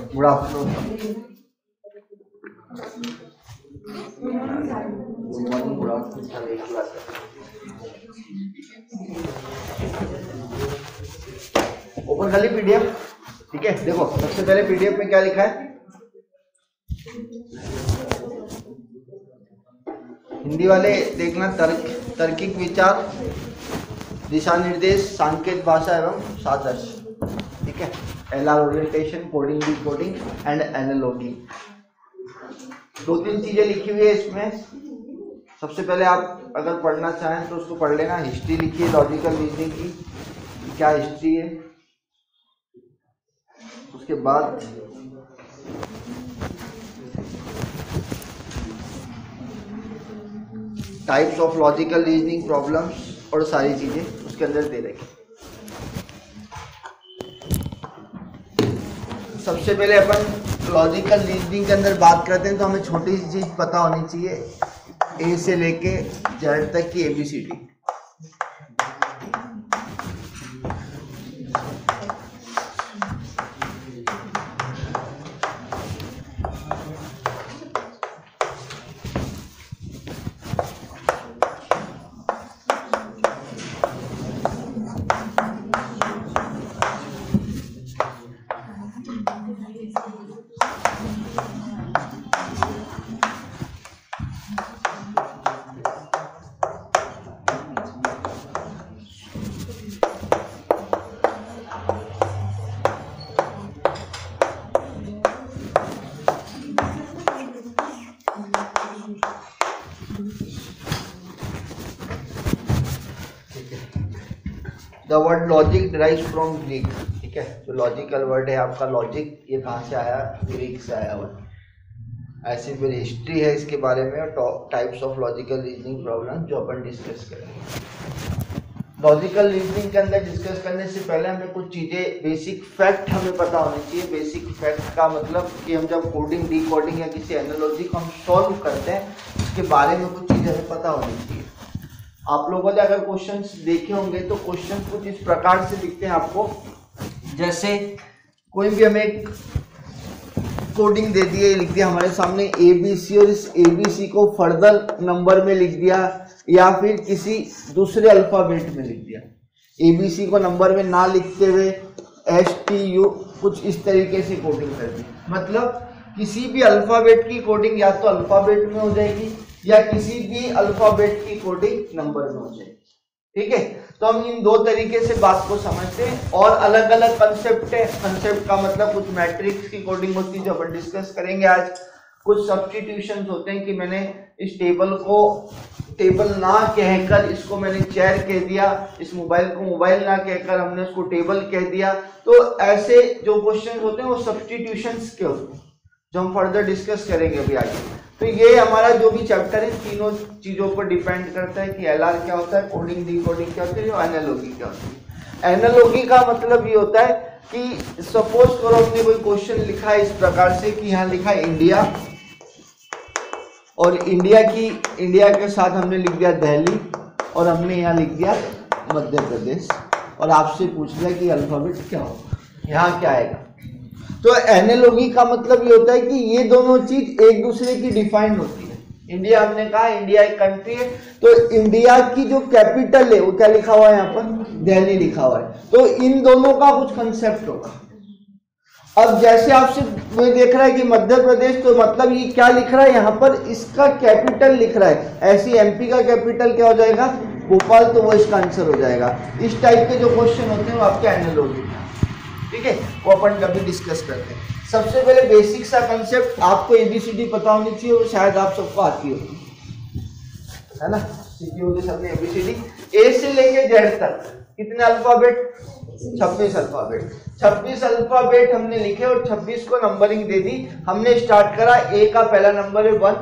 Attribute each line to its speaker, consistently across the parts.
Speaker 1: Good afternoon, good morning, good afternoon. सब एक ही बात है। ओपन कर ली पीडीएफ, ठीक है। देखो सबसे पहले पीडीएफ में क्या लिखा है, हिंदी वाले देखना, तार्किक विचार, दिशा निर्देश, सांकेत भाषा एवं सादृश्य, ठीक है। LR orientation, coding, decoding and analogy, 2-3 चीजें लिखी हुई है इसमें। सबसे पहले आप अगर पढ़ना चाहें तो उसको पढ़ लेना। हिस्ट्री लिखी है लॉजिकल रीजनिंग की, क्या हिस्ट्री है। उसके बाद types of logical reasoning problems और सारी चीजें उसके अंदर दे रखी। सबसे पहले अपन लॉजिकल रीजनिंग के अंदर बात करते हैं तो हमें छोटी सी चीज पता होनी चाहिए, ए से लेके जेड तक की ABCD। The word logic derives from Greek, ठीक है। जो लॉजिकल वर्ड है आपका लॉजिक, ये कहाँ से आया, ग्रीक से आया हुआ। ऐसी फिर हिस्ट्री है इसके बारे में, और types of logical reasoning problem जो अपन डिस्कस करेंगे। लॉजिकल रीजनिंग के अंदर डिस्कस करने से पहले हमें कुछ चीज़ें, बेसिक फैक्ट हमें पता होनी चाहिए। बेसिक फैक्ट का मतलब कि हम जब कोडिंग, डिकोडिंग या किसी एनालॉजी को हम सॉल्व करते हैं उसके बारे में कुछ चीज़ें हमें पता होनी चाहिए। आप लोगों ने अगर क्वेश्चंस देखे होंगे तो क्वेश्चन कुछ इस प्रकार से दिखते हैं आपको, जैसे कोई भी हमें एक कोडिंग दे दी है, लिख दिया हमारे सामने ABC, और इस ABC को फर्दर नंबर में लिख दिया या फिर किसी दूसरे अल्फाबेट में लिख दिया। ABC को नंबर में ना लिखते हुए STU कुछ इस तरीके से कोडिंग कर दी। मतलब किसी भी अल्फाबेट की कोडिंग या तो अल्फाबेट में हो जाएगी या किसी भी अल्फाबेट की कोडिंग नंबर में हो जाएगी, ठीक है। तो हम इन दो तरीके से बात को समझते हैं, और अलग अलग कंसेप्ट है। कंसेप्ट का मतलब कुछ मैट्रिक्स की कोडिंग होती है जो अपन डिस्कस करेंगे आज। कुछ सब्स्टिट्यूशंस होते हैं कि मैंने इस टेबल को टेबल ना कहकर इसको मैंने चेयर कह दिया, इस मोबाइल को मोबाइल ना कहकर हमने उसको टेबल कह दिया। तो ऐसे जो क्वेश्चन होते हैं वो सब्स्टिट्यूशंस के होते हैं जो हम फर्दर डिस्कस करेंगे अभी आगे। तो ये हमारा जो भी चैप्टर है तीनों चीजों पर डिपेंड करता है कि LR क्या होता है, कोडिंग, डिकोडिंग क्या होती है, और एनालॉगी क्या होती है। एनालॉगी का मतलब ये होता है कि सपोज करो हमने कोई क्वेश्चन लिखा है इस प्रकार से कि यहाँ लिखा है इंडिया, और इंडिया के साथ हमने लिख दिया दिल्ली, और हमने यहाँ लिख दिया मध्य प्रदेश, और आपसे पूछ लिया कि अल्फाबेट क्या होगा, यहाँ क्या आएगा। तो एनालॉगी का मतलब ये होता है कि ये दोनों चीज एक दूसरे की डिफाइन होती है। इंडिया, हमने कहा इंडिया एक कंट्री है, तो इंडिया की जो कैपिटल है वो क्या लिखा हुआ है, यहाँ पर दिल्ली लिखा हुआ है। तो इन दोनों का कुछ कंसेप्ट होगा। अब जैसे आपसे मैं देख रहा है कि मध्य प्रदेश, तो मतलब ये क्या लिख रहा है, यहाँ पर इसका कैपिटल लिख रहा है। ऐसी MP का कैपिटल क्या हो जाएगा, भोपाल, तो वो इसका आंसर हो जाएगा। इस टाइप के जो क्वेश्चन होते हैं वो आपके एनालॉगी, ठीक है, वो अपन कभी डिस्कस करते हैं। सबसे पहले बेसिक सा कंसेप्ट आपको ABCD पता होनी चाहिए, वो शायद आप सबको आती होगी, है ना। सीखी होगी सबने ABCD, A से लेके Z तक, कितने अल्फाबेट? 26 अल्फाबेट। 26 अल्फाबेट हमने लिखे और 26 को नंबरिंग दे दी। हमने स्टार्ट करा, ए का पहला नंबर है 1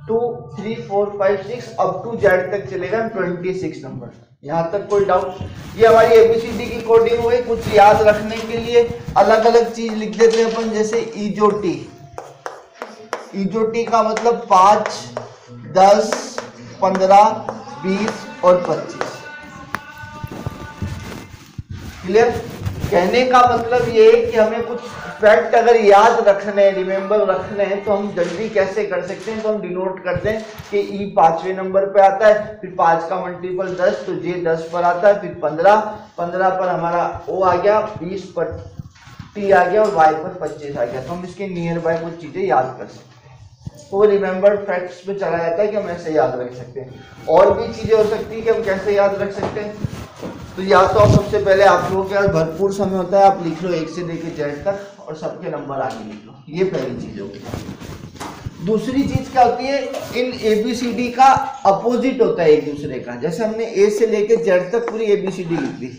Speaker 1: 2 3 4 5 6 अप टू जेड तक चलेगा 26 नंबर। यहाँ तक कोई डाउट? ये हमारी एबीसीडी की कोडिंग हुई। कुछ याद रखने के लिए अलग अलग चीज लिख देते हैं अपन, जैसे ईजोटी। ईजोटी का मतलब 5 10 15 20 और 25। क्लियर? कहने का मतलब ये है कि हमें कुछ फैक्ट अगर याद रखने हैं, रिमेंबर रखने हैं, तो हम जल्दी कैसे कर सकते हैं? तो हम डिनोट करते हैं कि ई 5वें नंबर पे आता है, फिर 5 का मल्टीपल 10 तो जे 10 पर आता है, फिर 15 पर हमारा ओ आ गया, 20 पर टी आ गया और वाई पर 25 आ गया। तो हम इसके नियर बाय कुछ चीजें याद कर सकते हैं। तो रिमेंबर्ड फैक्ट्स पे चला जाता है कि हम ऐसे याद रख सकते हैं। और भी चीजें हो सकती है कि हम कैसे याद रख सकते हैं। तो या तो आप सबसे पहले आप लोगों के पास भरपूर समय होता है, आप लिख लो 1 से लेकर जेड तक और सबके नंबर आगे लिख लो। ये पहली चीज होगी। दूसरी चीज क्या होती है? इन एबीसीडी का अपोजिट होता है एक दूसरे का। जैसे हमने ए से लेकर जेड तक पूरी एबीसीडी लिख दी,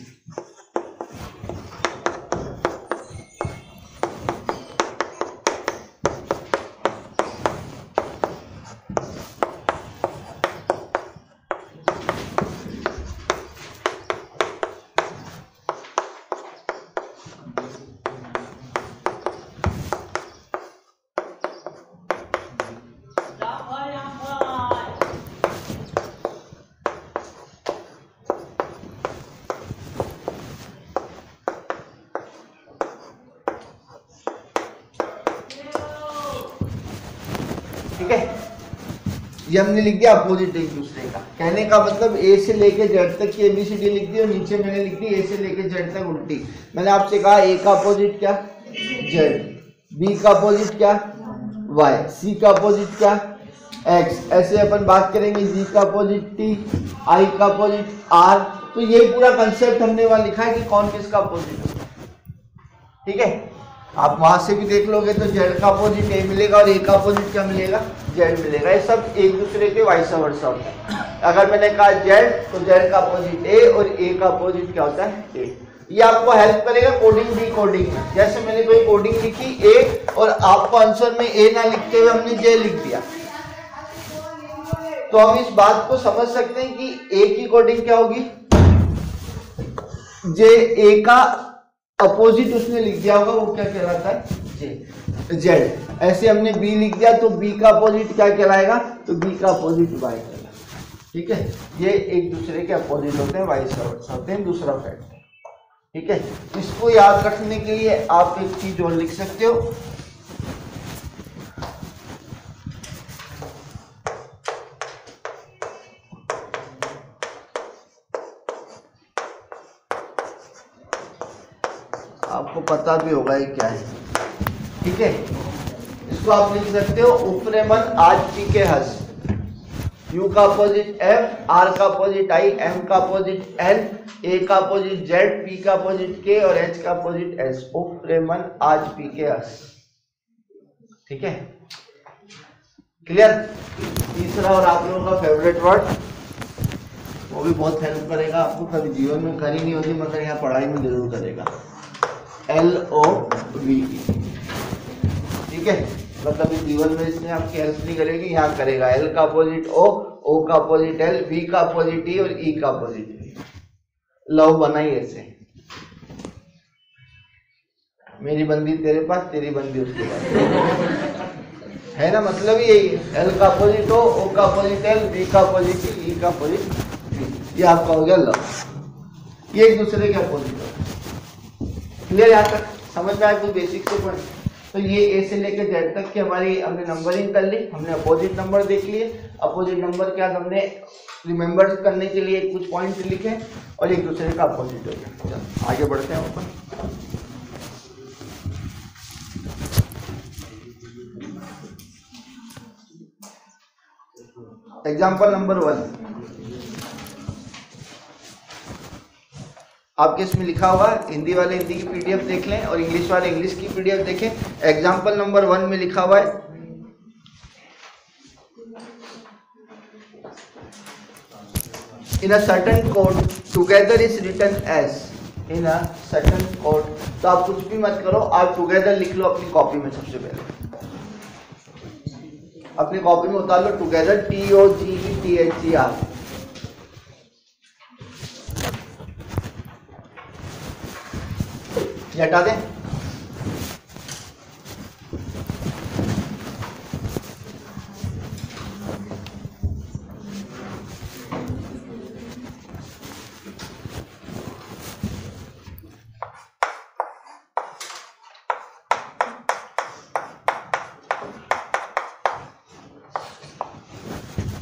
Speaker 1: ठीक है? ये हमने लिख दिया अपोजिट एक दूसरे का। कहने का मतलब ए से लेके जेड तक की एबीसीडी लिख दी और नीचे मैंने लिख दी ए से लेके जेड तक उल्टी। मैंने आपसे कहा ए का अपोजिट क्या? जेड। बी का अपोजिट क्या? वाई। सी का अपोजिट क्या? एक्स। ऐसे अपन बात करेंगे, जी का अपोजिट टी, आई का अपोजिट आर। तो ये पूरा कंसेप्ट हमने वहां लिखा है कि कौन किसका अपोजिट है। ठीक है? आप वहां से भी देख लोगे तो जेड का अपोजिट ए मिलेगा और ए का अपोजिट क्या मिलेगा? जेड मिलेगा। ये सब एक दूसरे के वाइस वर्सा होता है। अगर मैंने कहा जेड तो जेड का अपोजिट ए और ए का अपोजिट क्या होता है? ए। ये आपको हेल्प करेगा कोडिंग डी कोडिंग में। जैसे मैंने कोई कोडिंग लिखी ए और आपको आंसर में ए ना लिखते हुए हमने जे लिख दिया, तो हम इस बात को समझ सकते हैं कि ए की कोडिंग क्या होगी? जे ए का अपोजिट उसने लिख दिया होगा, वो क्या कहलाता है? जे। जेड। ऐसे हमने बी लिख दिया तो बी का अपोजिट क्या कहलाएगा? तो बी का अपोजिट वाई कहलाएगा। ठीक है? ये एक दूसरे के अपोजिट होते हैं, वाइस वर्सा होते हैं। दूसरा फैक्ट। ठीक है? इसको याद रखने के लिए आप एक चीज और लिख सकते हो, आपको पता भी होगा ये क्या है। ठीक है? इसको आप लिख सकते हो ऊपरे मन आज पी के हंस। यू का अपोजिट एफ, आर का अपोजिट आई, एम का अपोजिट एल, ए का अपोजिट जेड, पी का अपोजिट के और एच का अपोजिट एस। ऊपरे मन आज पी के हंस। ठीक है? क्लियर? तीसरा और आप लोगों का फेवरेट वर्ड, वो भी बहुत हेल्प करेगा आपको, कभी जीवन में करी नहीं होती मगर यहाँ पढ़ाई में जरूर करेगा। LOVE। ठीक है? मतलब इस जीवन में इसने आपकी हेल्प नहीं करेगी, यहाँ करेगा। एल का अपोजिट ओ का अपोजिट एल, वी का अपोजिट ई और ई का अपोजिट वी। लव बनाई ऐसे, मेरी बंदी तेरे पास, तेरी बंदी उसके पास, है ना? मतलब ही यही है। एल का अपोजिट ओ का अपोजिट एल, वी का अपोजिट ई का अपोजिट वी। ये आपका हो गया लव। ये एक दूसरे के अपोजिट है। क्लियर? यहाँ तक समझ में आया? कुछ बेसिक से पढ़े तो ये ए से लेकर जेड तक की हमारी हमने नंबरिंग कर ली। हमने अपोजिट नंबर देख लिए। अपोजिट नंबर क्या हमने रिमेंबर करने के लिए कुछ पॉइंट लिखे और एक दूसरे का अपोजिट हो गया। आगे बढ़ते हैं ऊपर। एग्जाम्पल नंबर 1 आपके इसमें लिखा हुआ, हिंदी वाले हिंदी की पीडीएफ देख लें और इंग्लिश वाले इंग्लिश की पीडीएफ देखें। एग्जाम्पल नंबर 1 में लिखा हुआ है in a certain code together is written as in a certain code. तो आप कुछ भी मत करो, आप टुगेदर लिख लो अपनी कॉपी में। सबसे पहले अपनी कॉपी में उतार लो टुगेदर, TOGETHER। हटा दें।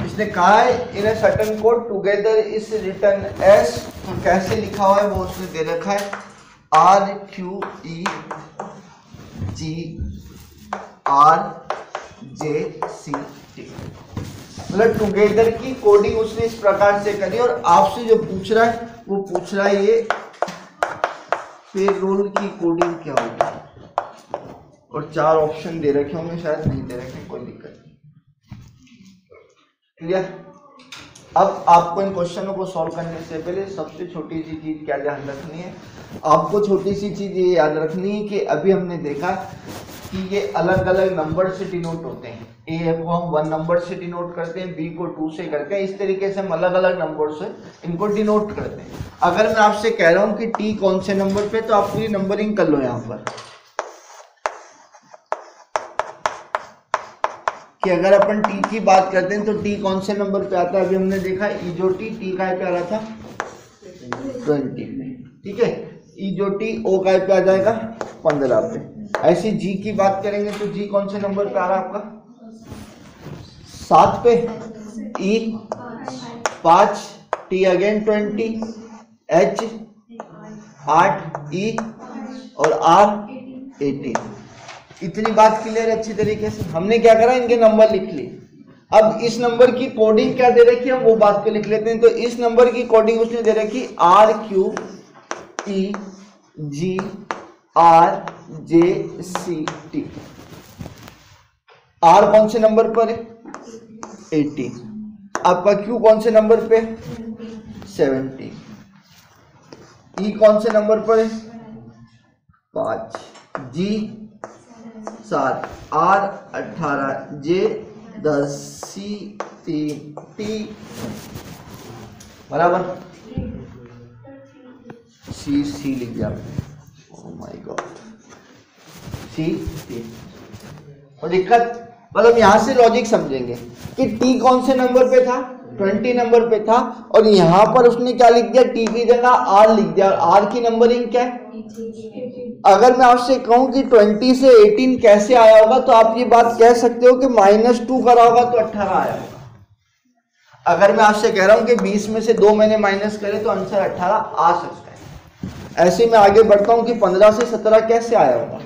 Speaker 1: इसने कहा है in a certain code together is written as, तो कैसे लिखा हुआ है वो उसने दे रखा है RQEGRJCT। मतलब टुगेदर की कोडिंग उसने इस प्रकार से करी। और आपसे जो पूछ रहा है वो पूछ रहा है ये पेरोल की कोडिंग क्या होगी, और 4 ऑप्शन दे रखे होंगे, शायद नहीं दे रखे, कोई दिक्कत नहीं। क्लियर? अब आपको इन क्वेश्चनों को सॉल्व करने से पहले सबसे छोटी सी चीज क्या ध्यान रखनी है, आपको छोटी सी चीज ये याद रखनी है कि अभी हमने देखा कि ये अलग अलग नंबर से डिनोट होते हैं। ए को हम 1 नंबर से डिनोट करते हैं, बी को 2 से करते हैं, इस तरीके से हम अलग अलग नंबर से इनको डिनोट करते हैं। अगर मैं आपसे कह रहा हूं कि टी कौन से नंबर पे, तो आप पूरी नंबरिंग कर लो यहाँ पर कि अगर अपन टी की बात करते हैं तो टी कौन से नंबर पे आता है। अभी हमने देखा ईजो टी का पे आ रहा था 20 में, ठीक है। ईजो टी ओ का पे आ जाएगा 15 पे। ऐसे जी की बात करेंगे तो जी कौन से नंबर पे आ रहा है आपका 7 पे, ई 5, टी अगेन 20, एच 8, ई और आर 18। इतनी बात क्लियर अच्छी तरीके से। हमने क्या करा, इनके नंबर लिख लिए। अब इस नंबर की कोडिंग क्या दे रखी है हम वो बात को लिख लेते हैं। तो इस नंबर की कोडिंग उसने दे रखी RQEGRJCT। आर कौन से नंबर पर है 18, आपका क्यू कौन से नंबर पे 17, ई कौन से नंबर पर है 5, जी 7, आर 18, जे 10, सी 3, टी बराबर सी लिख दिया आपने। ओह माय गॉड, सी 3। और दिक्कत मतलब यहां से लॉजिक समझेंगे कि टी कौन से नंबर पे था 20 नंबर पे था, और यहां पर उसने क्या लिख दिया, टी की जगह आर लिख दिया। और आर की नंबरिंग क्या है, अगर मैं आपसे कहूं कि 20 से 18 कैसे आया होगा, तो आप ये बात कह सकते हो कि -2 करा होगा तो 18 आया होगा। अगर मैं आपसे कह रहा हूं कि 20 में से 2 मैंने माइनस करे तो आंसर 18 आ सकता है। ऐसे मैं आगे बढ़ता हूं कि 15 से 17 कैसे आया होगा,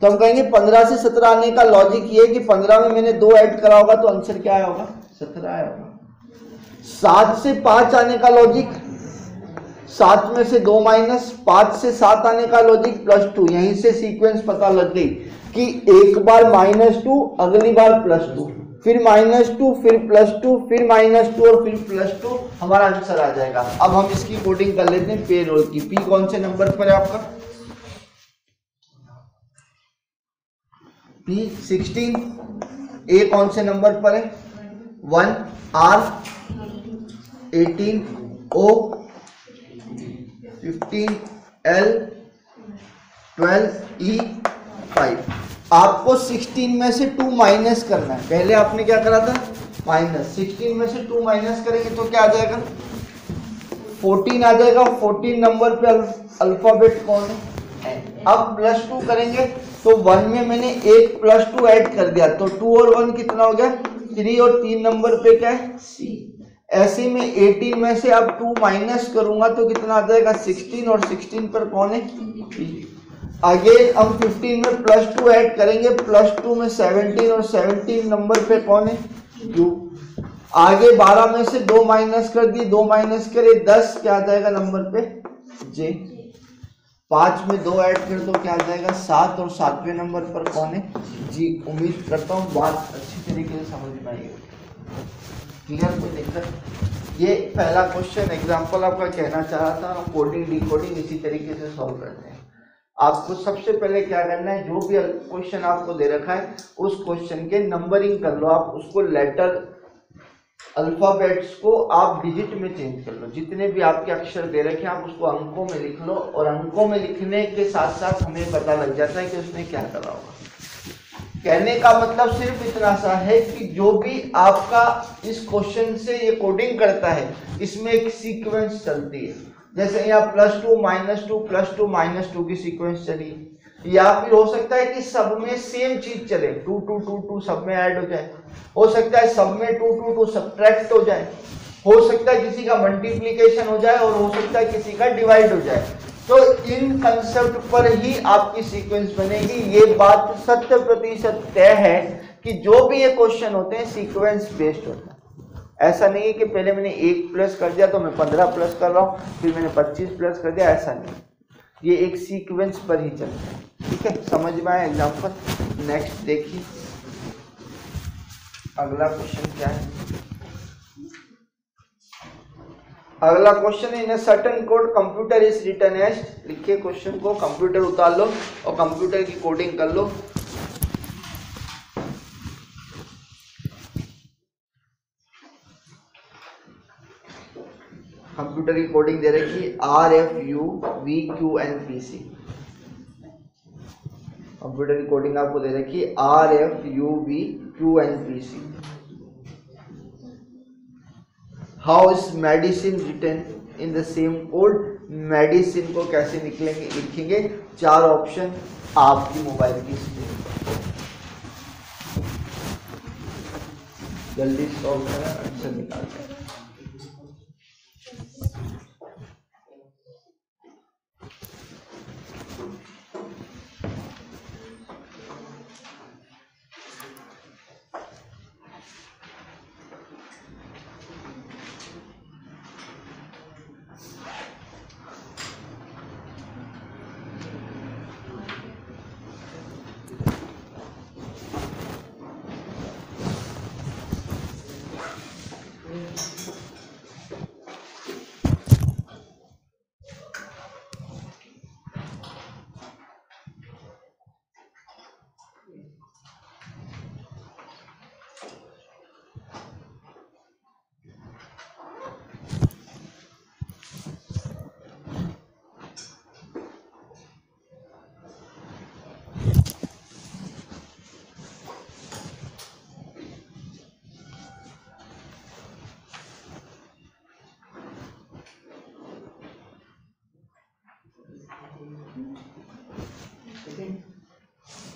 Speaker 1: तो हम कहेंगे 15 से 17 आने का लॉजिक ये है कि 15 में मैंने 2 ऐड करा होगा तो आंसर क्या आया होगा 17 आया होगा। 7 से 5 आने का लॉजिक, 7 में से 2 माइनस, 5 से 7 आने का लॉजिक +2। यहीं से सीक्वेंस पता लग गई कि एक बार -2, अगली बार +2, फिर -2, फिर +2, फिर -2 और फिर +2, हमारा आंसर आ जाएगा। अब हम इसकी कोडिंग कर लेते हैं पेरोल की। पी कौन से नंबर पर है आपका P16, ए कौन से नंबर पर है 1, आर 18, ओ 15, एल 12, ई 5। आपको 16 में से 2 माइनस करना है। पहले आपने क्या करा था माइनस, 16 में से 2 माइनस करेंगे तो क्या आ जाएगा 14 आ जाएगा। 14 नंबर पे अल्फाबेट कौन है, अब +2 करेंगे तो 1 में मैंने एक +2 ऐड कर दिया, तो 2 और 1 कितना हो गया 3, और 3 नंबर पे क्या है सी। ऐसे में 18 में से अब 2 माइनस करूंगा तो कितना आ जाएगा 16, और 16 पर कौन है पी। आगे हम 15 में +2 ऐड करेंगे, +2 में 17, और 17 नंबर पे कौन है क्यू। आगे 12 में से 2 माइनस कर दिए, 2 माइनस करे 10, क्या आ जाएगा नंबर पे जे। 5 में 2 ऐड कर दो क्या आ जाएगा 7, और 7वें नंबर पर कौन है जी। उम्मीद करता हूँ बात अच्छी तरीके से समझ में आई होगी। क्लियर? कोई दिक्कत? ये पहला क्वेश्चन एग्जांपल आपका कहना चाह रहा था, कोडिंग डिकोडिंग इसी तरीके से सॉल्व करते हैं। आपको सबसे पहले क्या करना है, जो भी क्वेश्चन आपको दे रखा है उस क्वेश्चन के नंबरिंग कर लो, आप उसको लेटर अल्फाबेट्स को आप डिजिट में चेंज कर लो, जितने भी आपके अक्षर दे रखे हैं आप उसको अंकों में लिख लो, और अंकों में लिखने के साथ साथ हमें पता लग जाता है कि उसने क्या करा होगा। कहने का मतलब सिर्फ इतना सा है कि जो भी आपका इस क्वेश्चन से ये कोडिंग करता है इसमें एक सीक्वेंस चलती है, जैसे यहाँ +2 -2 +2 -2 की सीक्वेंस चली, या फिर हो सकता है कि सब में सेम चीज चले, 2 2 2 2 सब में ऐड हो जाए, हो सकता है सब में 2 2 2 सब्ट्रैक्ट हो जाए, हो सकता है किसी का मल्टीप्लिकेशन हो जाए, और हो सकता है किसी का डिवाइड हो जाए। तो इन कंसेप्ट पर ही आपकी सीक्वेंस बनेगी। ये बात 100% तय है कि जो भी ये क्वेश्चन होते हैं सीक्वेंस बेस्ड होता है। ऐसा नहीं है कि पहले मैंने 1 प्लस कर दिया तो मैं 15 प्लस कर रहा हूँ, फिर मैंने 25 प्लस कर दिया, ऐसा नहीं, ये एक सीक्वेंस पर ही चलता है। ठीक है, समझ में आया एग्जाम्पल? नेक्स्ट देखिए, अगला क्वेश्चन क्या है। अगला question, in certain code computer is written as, लिखिए क्वेश्चन को, कंप्यूटर उतार लो और कंप्यूटर की कोडिंग कर लो। कंप्यूटर की कोडिंग दे रखी RFU VQNPC। कंप्यूटर की कोडिंग आपको दे रखी RFU VQNPC। How is medicine written in the same code, medicine को कैसे लिखेंगे, 4 ऑप्शन आपकी मोबाइल की स्क्रीन पर, जल्दी सॉल्व करें, आंसर निकालते हैं।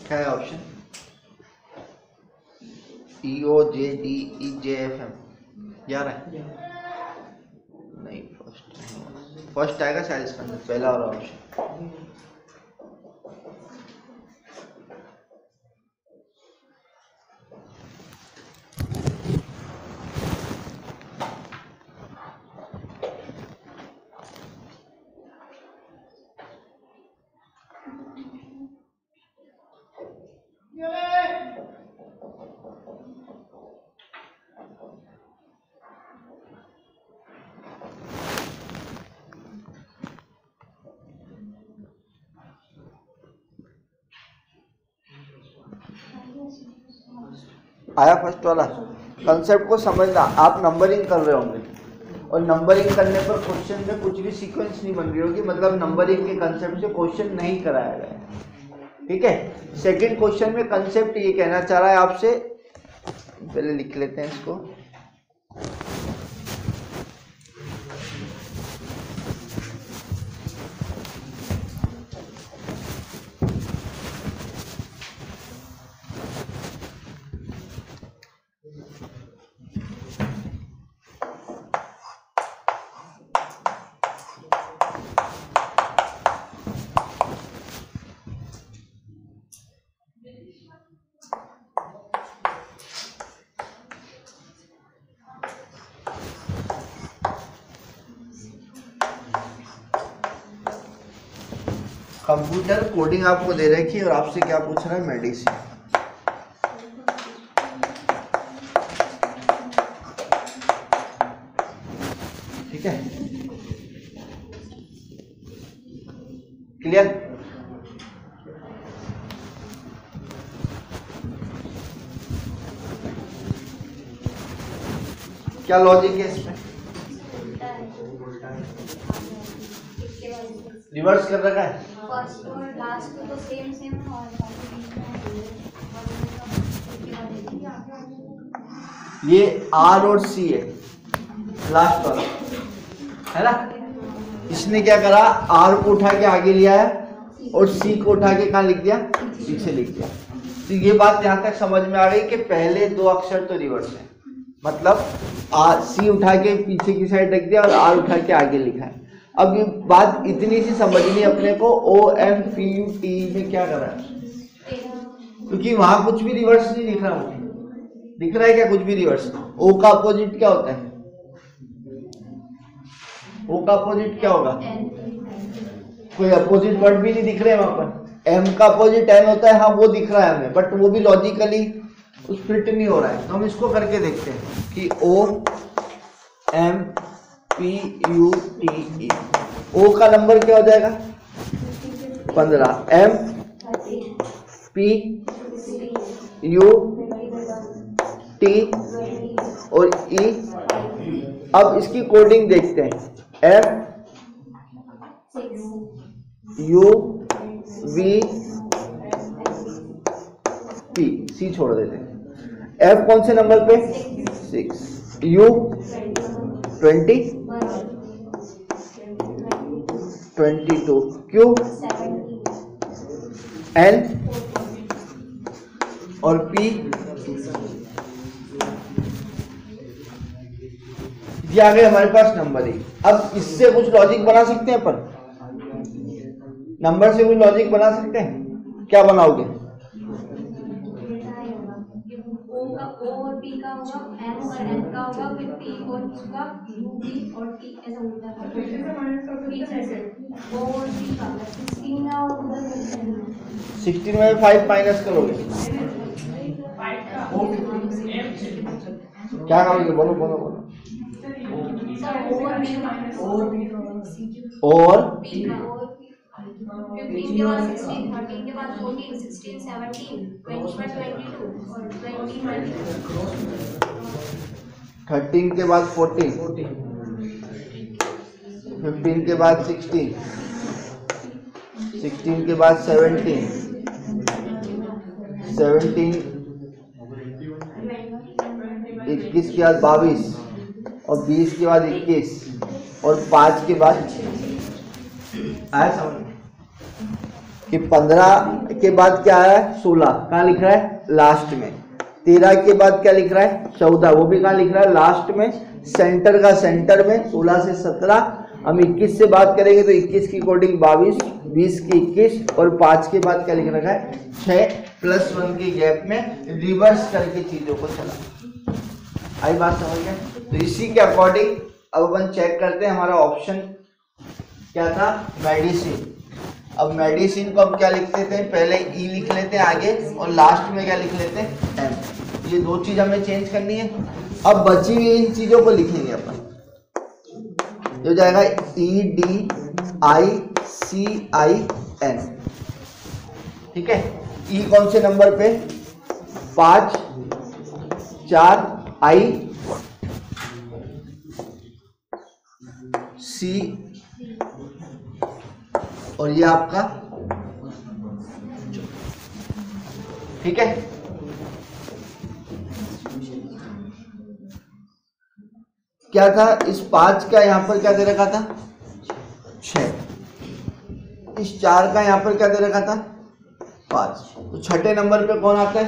Speaker 1: क्या है ऑप्शन? EOJDEJFM जा रहा है? नहीं, फर्स्ट आएगा शायद इसका अंदर, पहला वाला ऑप्शन। आया फर्स्ट वाला? कंसेप्ट को समझना, आप नंबरिंग कर रहे होंगे और नंबरिंग करने पर क्वेश्चन में कुछ भी सीक्वेंस नहीं बन रही होगी, मतलब नंबरिंग के कंसेप्ट से क्वेश्चन नहीं कराया गया। ठीक है, सेकंड क्वेश्चन में कंसेप्ट ये कहना चाह रहा है आपसे, पहले लिख लेते हैं इसको। कंप्यूटर कोडिंग आपको दे रखी है और आपसे क्या पूछ रहा है, मेडिसिन। क्लियर? क्या लॉजिक है इसमें? रिवर्स कर रखा है।
Speaker 2: फर्स्ट और लास्ट तो सेम सेम और
Speaker 1: ये आर और सी है लास्ट वाला, है ना? इसने क्या करा, आर को उठा के आगे लिया है और सी को उठा के कहाँ लिख दिया, पीछे लिख दिया। तो ये बात यहाँ तक समझ में आ गई कि पहले दो अक्षर तो रिवर्स है, मतलब आर सी उठा के पीछे की साइड रख दिया और आर उठा के आगे लिखा है। अब ये बात इतनी सी समझनी अपने को, O M P U T में क्या कर रहा है, क्योंकि वहां कुछ भी रिवर्स नहीं दिख रहा, मुझे दिख रहा है क्या कुछ भी रिवर्स? ओ का अपोजिट क्या होता है? ओ का अपोजिट क्या होगा? कोई अपोजिट वर्ड भी नहीं दिख रहे वहां पर। एम का अपोजिट एन होता है, हाँ वो दिख रहा है हमें, बट वो भी लॉजिकली उस फिट नहीं हो रहा है। तो हम इसको करके देखते हैं कि O M P U T E, O का नंबर क्या हो जाएगा 15, एम पी यू टी और ई। अब इसकी कोडिंग देखते हैं, एफ यू वी टी, सी छोड़ देते हैं। एफ कौन से नंबर पे 6, यू 20 22, क्यू एन और पी। ये आ गए हमारे पास नंबर ही। अब इससे कुछ लॉजिक बना सकते हैं अपन, नंबर से कुछ लॉजिक बना सकते हैं। क्या बनाओगे?
Speaker 2: ओ और पी का होगा, एम और एन का होगा, फिर पी और उसका यू बी और टी ऐसा होता है। ओ और पी का 16 और उधर
Speaker 1: 16 में 5 माइनस करोगे, क्या करोगे? बोलो बोलो बोलो। और
Speaker 2: 15 के बाद 16, 13 के बाद 14, 16, 17, 21, 22 और 20,
Speaker 1: 13 के बाद 14, 15 के बाद 16, 16 के बाद 17, 17 21 के बाद 22 और 20 के बाद 21 और 5 के बाद आया समझ कि 15 के बाद क्या है 16, कहाँ लिख रहा है लास्ट में। 13 के बाद क्या लिख रहा है 14, वो भी कहाँ लिख रहा है लास्ट में, सेंटर का सेंटर में। 16 से 17, हम 21 से बात करेंगे तो 21 की कोडिंग 22, 20 की 21 और 5 के बाद क्या लिख रखा है 6 प्लस 1 के गैप में रिवर्स करके चीजों को चला। आई बात समझ गए? तो इसी के अकॉर्डिंग अब अपन चेक करते हैं हमारा ऑप्शन क्या था, मेडिसिन। अब मेडिसिन को हम क्या लिख लेते हैं, पहले ई लिख लेते हैं आगे और लास्ट में क्या लिख लेते हैं एम। ये दो चीज हमें चेंज करनी है। अब बची हुई इन चीजों को लिखेंगे अपन, जो जाएगा E D I C I N, ठीक है। ई कौन से नंबर पे 5, 4 आई सी और ये आपका, ठीक है। क्या था इस 5 का यहां पर क्या दे रखा था 6, इस 4 का यहां पर क्या दे रखा था 5, तो छठे नंबर पे कौन आता है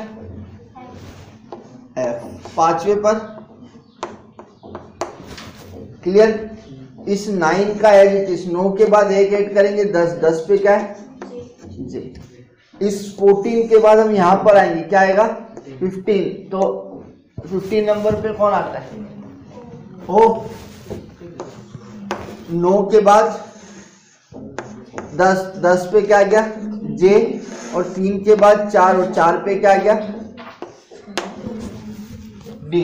Speaker 1: एफ, 5वें पर। क्लियर? इस 9 का एज इट इज, 9 के बाद एक ऐड करेंगे 10, 10 पे क्या है जे। इस 14 के बाद हम यहां पर आएंगे, क्या आएगा 15, तो 15 नंबर पे कौन आता है ओ। 9 के बाद 10, 10 पे क्या आ गया जे, और 3 के बाद 4 और 4 पे क्या आ गया डी।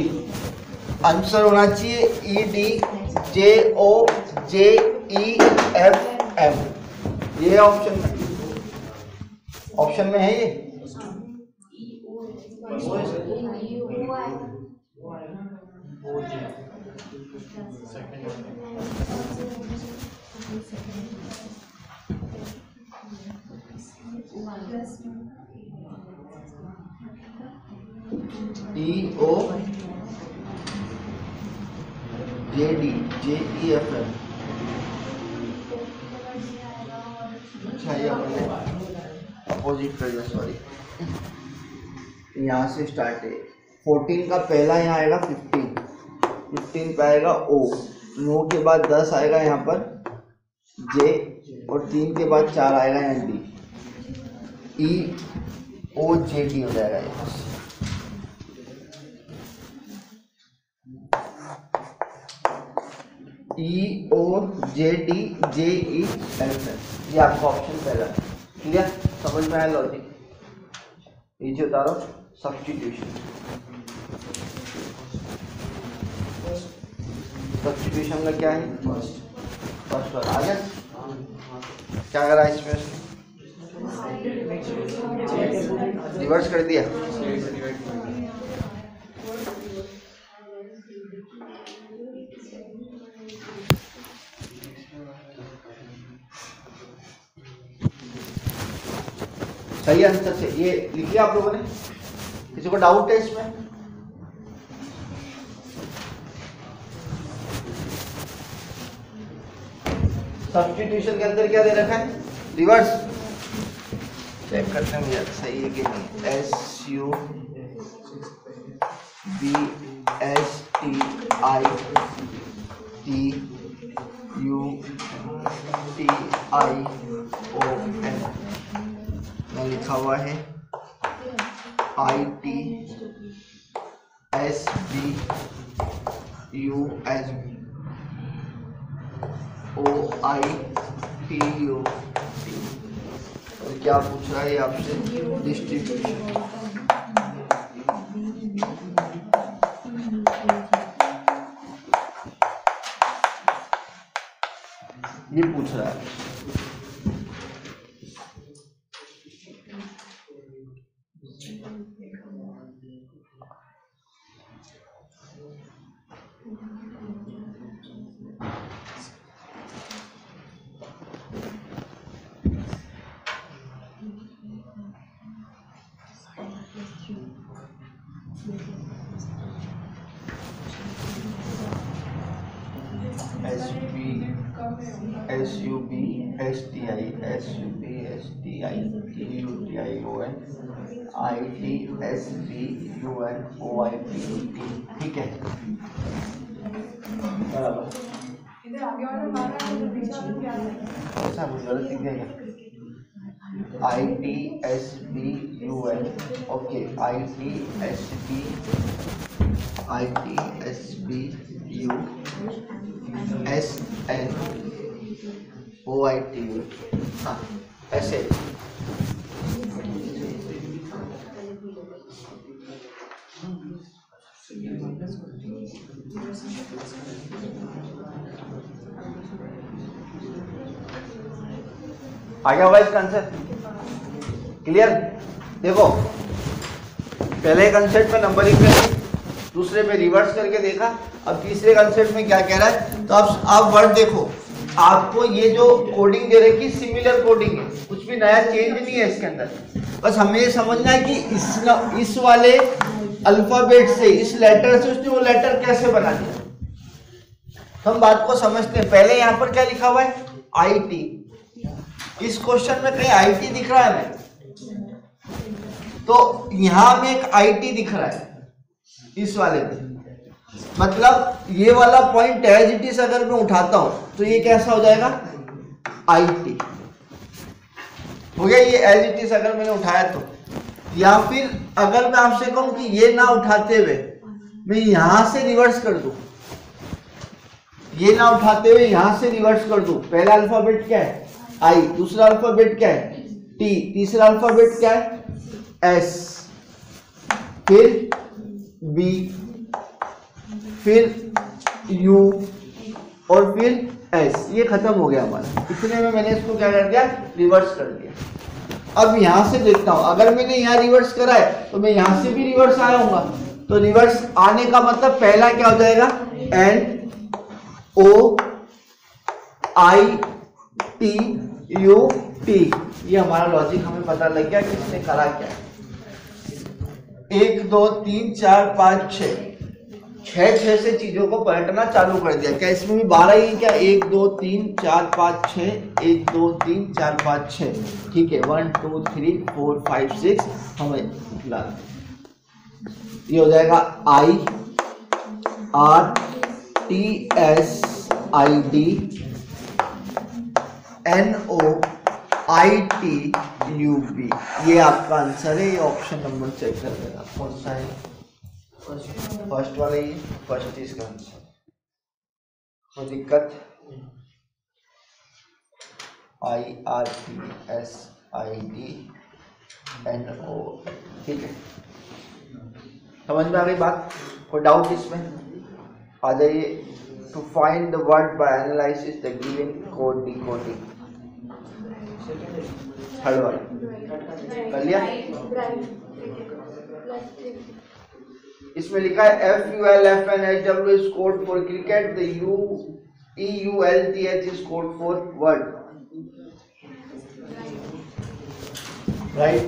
Speaker 1: आंसर होना चाहिए ई डी जे ओ जे ई एफ एम। ये ऑप्शन में है ये। TOJDJEFM। अच्छा ये अपने अपोजिट कर दिया, सॉरी। यहाँ से स्टार्ट है 14 का पहला यहाँ आएगा 15 पे आएगा O, 9 के बाद 10 आएगा यहाँ पर J, और 3 के बाद 4 आएगा यहाँ D, EOJD हो जाएगा ये। EOJDJEFM, ये आपका ऑप्शन पहला। क्लियर, समझ में आया लॉजिक? नीचे उतारो, सब्स्टिट्यूशन का क्या है? फर्स्ट वर्ड आ गया। क्या करा इसमें? रिवर्स कर दिया। सही आंसर से ये लिख लिया आप लोगों ने? किसी को डाउट है इसमें? सब्स्टिट्यूशन के अंदर क्या दे रखा है? रिवर्स। चेक करते हैं मुझे सही है कि नहीं। SUBSTITUTION में लिखा हुआ है ITSBUSOITU। और क्या पूछ रहा है आपसे? डिस्ट्रीब्यूशन। ये पूछ रहा है। SUBSTITUTION ठीक है, बराबर। ऐसा कुछ गलत लिख दिया क्या? ITSBUN, okay, ITSBUSNOITU। हाँ ऐसे। आ गया होगा इसका आंसर? क्लियर? देखो पहले कंसेप्ट में नंबरिंग में, दूसरे में रिवर्स करके देखा, अब तीसरे कंसेप्ट में क्या कह रहा है। तो आप वर्ड देखो, आपको ये जो कोडिंग दे रखी सिमिलर कोडिंग है, कुछ भी नया चेंज नहीं है इसके अंदर। बस हमें ये समझना है कि इस वाले अल्फाबेट से, इस लेटर से उसने वो लेटर कैसे बना दिया। हम बात को समझते हैं। पहले यहाँ पर क्या लिखा हुआ है? IT। इस क्वेश्चन में कहीं IT दिख रहा है हमें? तो यहां में एक IT दिख रहा है इस वाले में, मतलब ये वाला पॉइंट एज इट इज अगर मैं उठाता हूं तो ये कैसा हो जाएगा? IT हो गया। ये एज इट इज अगर मैंने उठाया तो, या फिर अगर मैं आपसे कहूं कि ये ना उठाते हुए मैं यहां से रिवर्स कर दूं, ये ना उठाते हुए यहां से रिवर्स कर दूं। पहला अल्फाबेट क्या है? I, दूसरा अल्फाबेट क्या है? T, तीसरा अल्फाबेट क्या है? S, फिर B, फिर U और फिर एस, ये खत्म हो गया हमारा। इतने में मैंने इसको क्या कर दिया, रिवर्स कर दिया। अब यहां से देखता हूं, अगर मैंने यहाँ रिवर्स करा है तो मैं यहां से भी रिवर्स आया हूँगा, तो रिवर्स आने का मतलब पहला क्या हो जाएगा, NOITUT। ये हमारा लॉजिक हमें पता लग गया कि इसने करा क्या है। 1 2 3 4 5 6 6 से चीजों को पलटना चालू कर दिया। क्या इसमें भी 12 ही क्या, 1 2 3 4 5 6, 1 2 3 4 5 6, ठीक है, 1 2 3 4 5 6 हमें ला, ये हो जाएगा IRTSID NOITUP, ये आपका आंसर है। ये ऑप्शन नंबर चेक कर लेना कौन सा है, फर्स्ट वाला ही, फर्स्ट इसका आंसर। कोई दिक्कत, IRTSID NO, ठीक है, समझ में आ गई बात, कोई डाउट इसमें, आ जाइए। To find the word by analysis the given code decoding, third वाला कर लिया। इसमें लिखा है FULFNHW is code for cricket, the EULTH is code for word, right?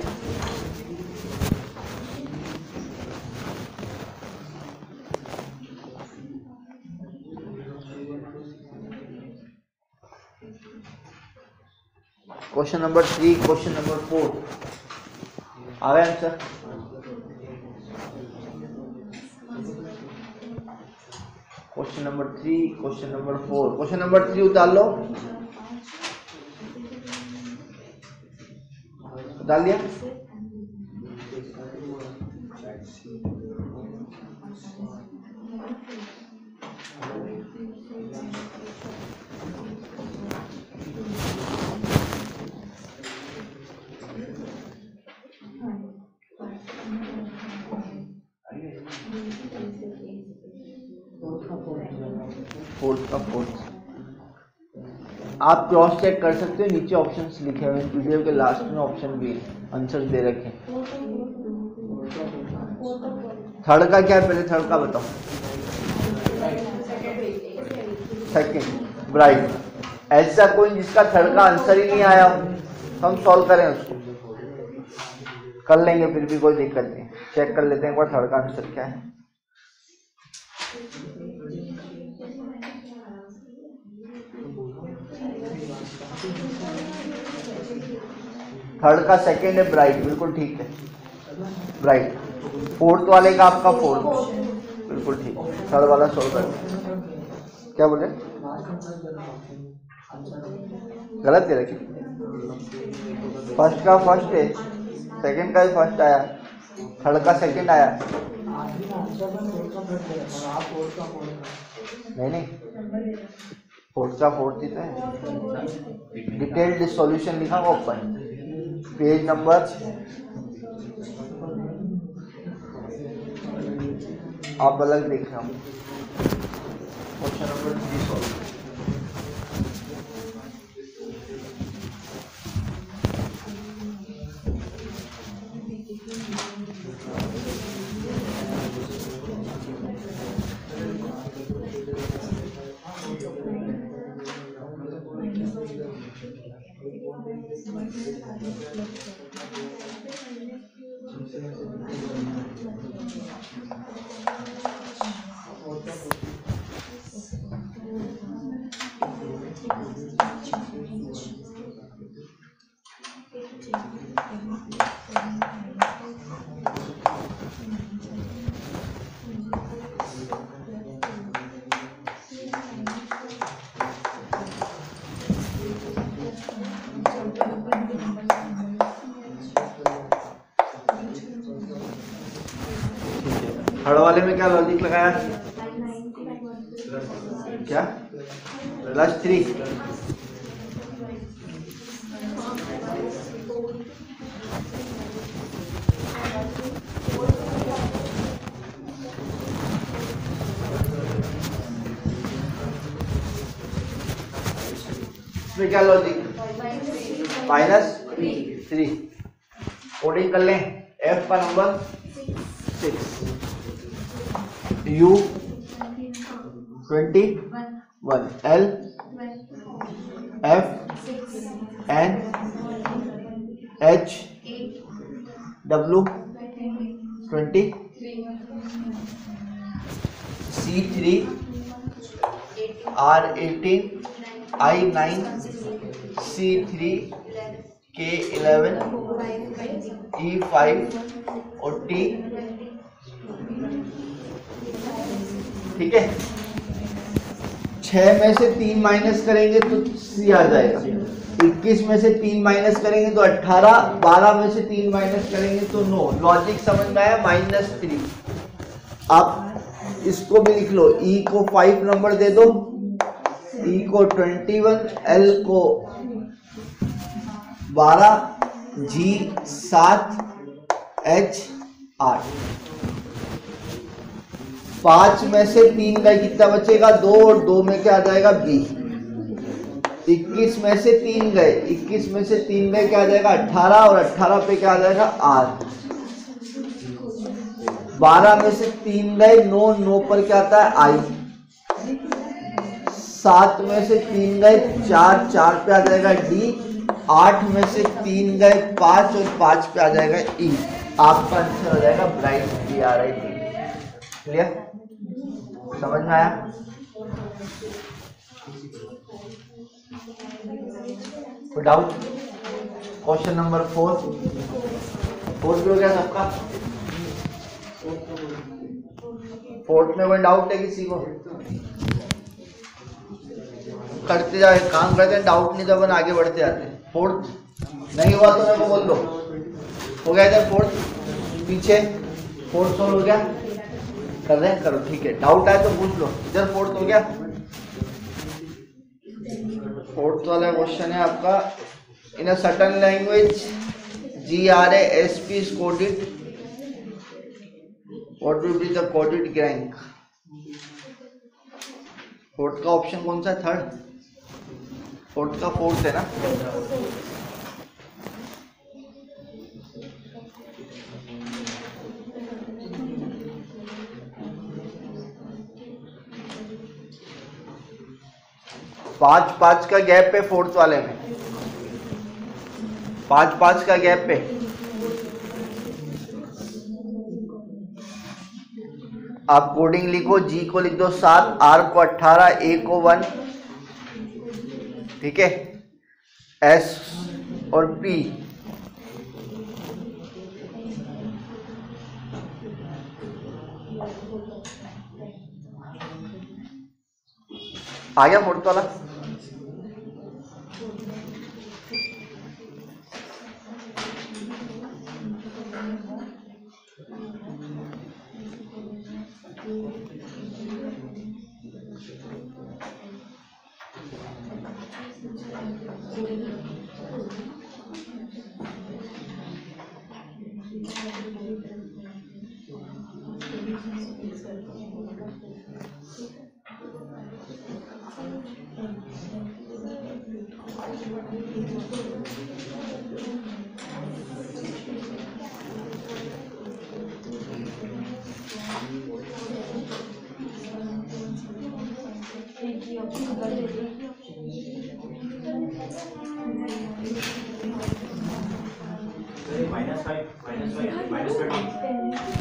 Speaker 1: Question number 3, question number 4 आ गया answer. Question number 3, question number 4, question number 3 उतार लो, उतार लिया। फोर्थ आप क्रॉस चेक कर सकते हो, नीचे ऑप्शंस लिखे हुए हैं, वीडियो के लास्ट में ऑप्शन भी आंसर दे रखे हैं। थर्ड का क्या है, पहले थर्ड का बताओ। सेकंड ब्राइट, ऐसा कोई जिसका थर्ड का आंसर ही नहीं आया हो, हम सॉल्व करें उसको, कर लेंगे, फिर भी कोई दिक्कत नहीं। चेक कर लेते हैं एक बार थर्ड का आंसर क्या है। थर्ड का सेकंड है ब्राइट, बिल्कुल ठीक है, ब्राइट। फोर्थ वाले का आपका फोर्थ, बिल्कुल ठीक। थर्ड वाला सोल्व कर, क्या बोले, गलत है रखिए। फर्स्ट का फर्स्ट है, सेकंड का भी फर्स्ट आया, थर्ड का सेकंड आया, नहीं फोर्थ का फोर्थ ही तो है। डिटेल्ड सॉल्यूशन लिखा हुआ ऊपर, पेज नंबर, आप अलग देख रहे हो। Question number 3 solve. थर्ड वाले में क्या लॉजिक लगाया, क्या +3, इसमें क्या लॉजिक, -3। कोडिंग कर लें। F का number 6, U 21, L F N H W 20, C3 R 18, I 9, C3 K 11, E 5 और T। ठीक है, 6 में से 3 माइनस करेंगे तो C आ जाएगा, 21 में से 3 माइनस करेंगे तो 18, 12 में से 3 माइनस करेंगे तो 9। लॉजिक समझ में आया, -3। आप इसको भी लिख लो, E को 5 नंबर दे दो, E को 21, L को 12, G 7, H 8। 5 में से 3 गए, कितना बचेगा 2, और 2 में क्या आ जाएगा B। 21 में से 3 गए, 21 में से 3 गए क्या आ जाएगा 18, और 18 पे क्या आ जाएगा R। 12 में से 3 गए 9, 9 पर क्या आता है I। 7 में से 3 गए 4, 4 पे आ जाएगा D। 8 में से 3 गए 5, और 5 पे आ जाएगा E। आपका आंसर हो जाएगा ब्राइट BRIT। क्लियर, समझ में आया? कोई डाउट? क्वेश्चन नंबर 4 भी हो गया सबका। 4th में कोई डाउट है किसी को? करते जाए, काम करते हैं, डाउट नहीं तो अपन आगे बढ़ते जाते हैं। 4th नहीं हुआ तो मेरे को बोल दो। हो गया इधर 4th, पीछे 4th सॉल्व हो गया, कर रहे हैं, करो, ठीक है। डाउट आए तो पूछ लो। इधर 4th हो गया। 4th वाला क्वेश्चन है आपका, in a certain language GRASP is coded, what will be the coded rank? 4th का ऑप्शन कौन सा है? 3rd? 4th का 4th है ना? पाँच का गैप है 4th वाले में, 5 का गैप है। आप कोडिंग लिखो, G को लिख दो 7, R को 18, A को 1, ठीक है, S और P। आ गया 4th वाला?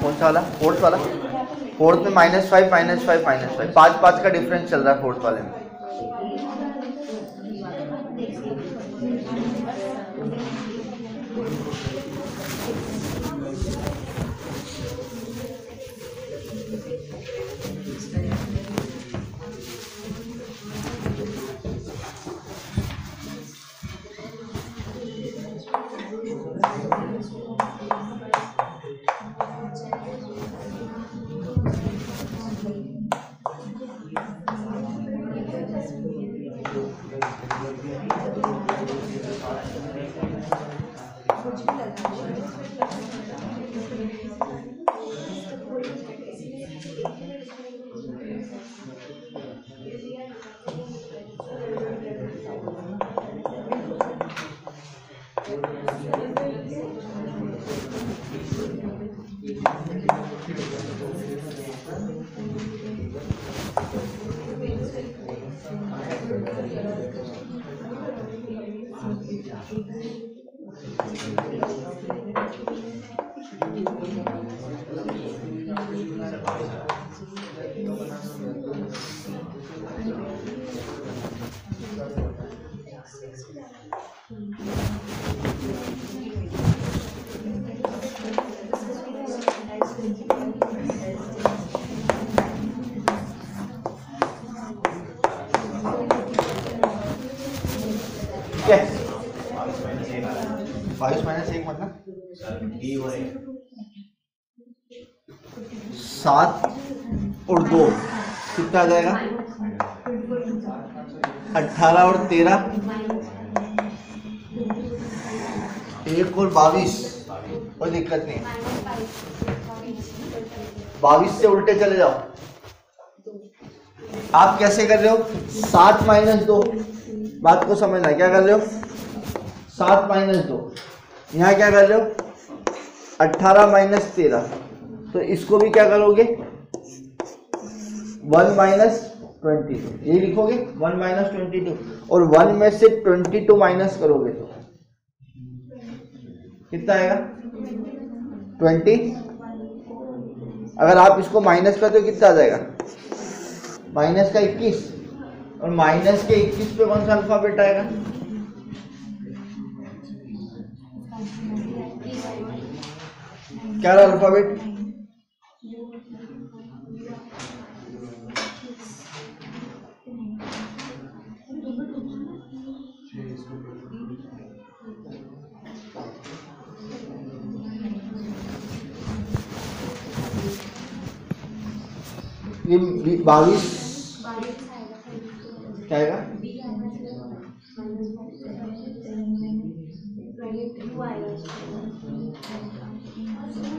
Speaker 1: कौन सा वाला? 4th वाला। 4th में -5, -5, -5, 5 का डिफरेंस चल रहा है 4th वाले में। 22 माइनस 1 मतलब 7 और 2 कितना आ जाएगा? 18 और 13 1 और 22, कोई दिक्कत नहीं। 22 से उल्टे चले जाओ। आप कैसे कर रहे हो? 7 माइनस 2, बात को समझना। क्या कर रहे हो? 7 माइनस 2। यहाँ क्या कर रहे हो? 18 माइनस 13। तो इसको भी क्या करोगे? 1 माइनस 22, यही लिखोगे 1 माइनस 22। और 1 में से 22 माइनस करोगे तो कितना आएगा? 20। अगर आप इसको माइनस करते हो कितना आ जाएगा? माइनस का 21। और माइनस के 21 पे कौन सा अल्फाबेट आएगा? क्या रहा अल्फाबेट? ये 22 क्या आएगा?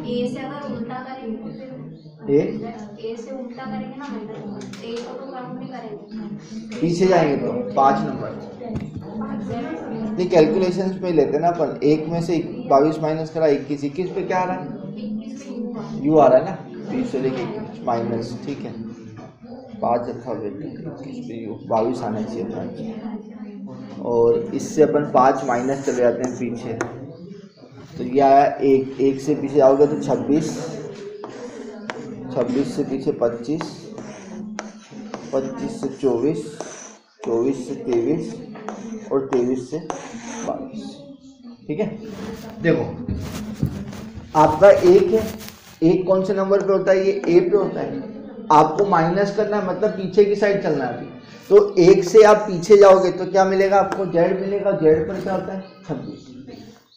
Speaker 2: ए से अगर उल्टा करेंगे, ए से उल्टा करेंगे ना, ए को तो काउंट नहीं करेंगे,
Speaker 1: पीछे जाएंगे तो 5 नंबर। नहीं, कैलकुलेशंस पे लेते ना अपन। 1 में से 22 माइनस करा 21, 21 पे क्या आ रहा है? यू आ रहा है ना, 20 से लेके माइनस, ठीक है। 5 अल्फाबेट 21 पे यू, 22 आना चाहिए 5। और इससे अपन 5 माइनस चले जाते हैं पीछे, तो ये आया 1 से पीछे जाओगे तो 26, 26 से पीछे 25, 25 से 24, 24 से 23 और 23 से 22, ठीक है। देखो आपका 1 है, 1 कौन से नंबर पे होता है? ये ए पे होता है। आपको माइनस करना है, मतलब पीछे की साइड चलना है। तो 1 से आप पीछे जाओगे तो क्या मिलेगा आपको? जेड मिलेगा। जेड पर क्या होता है? 26।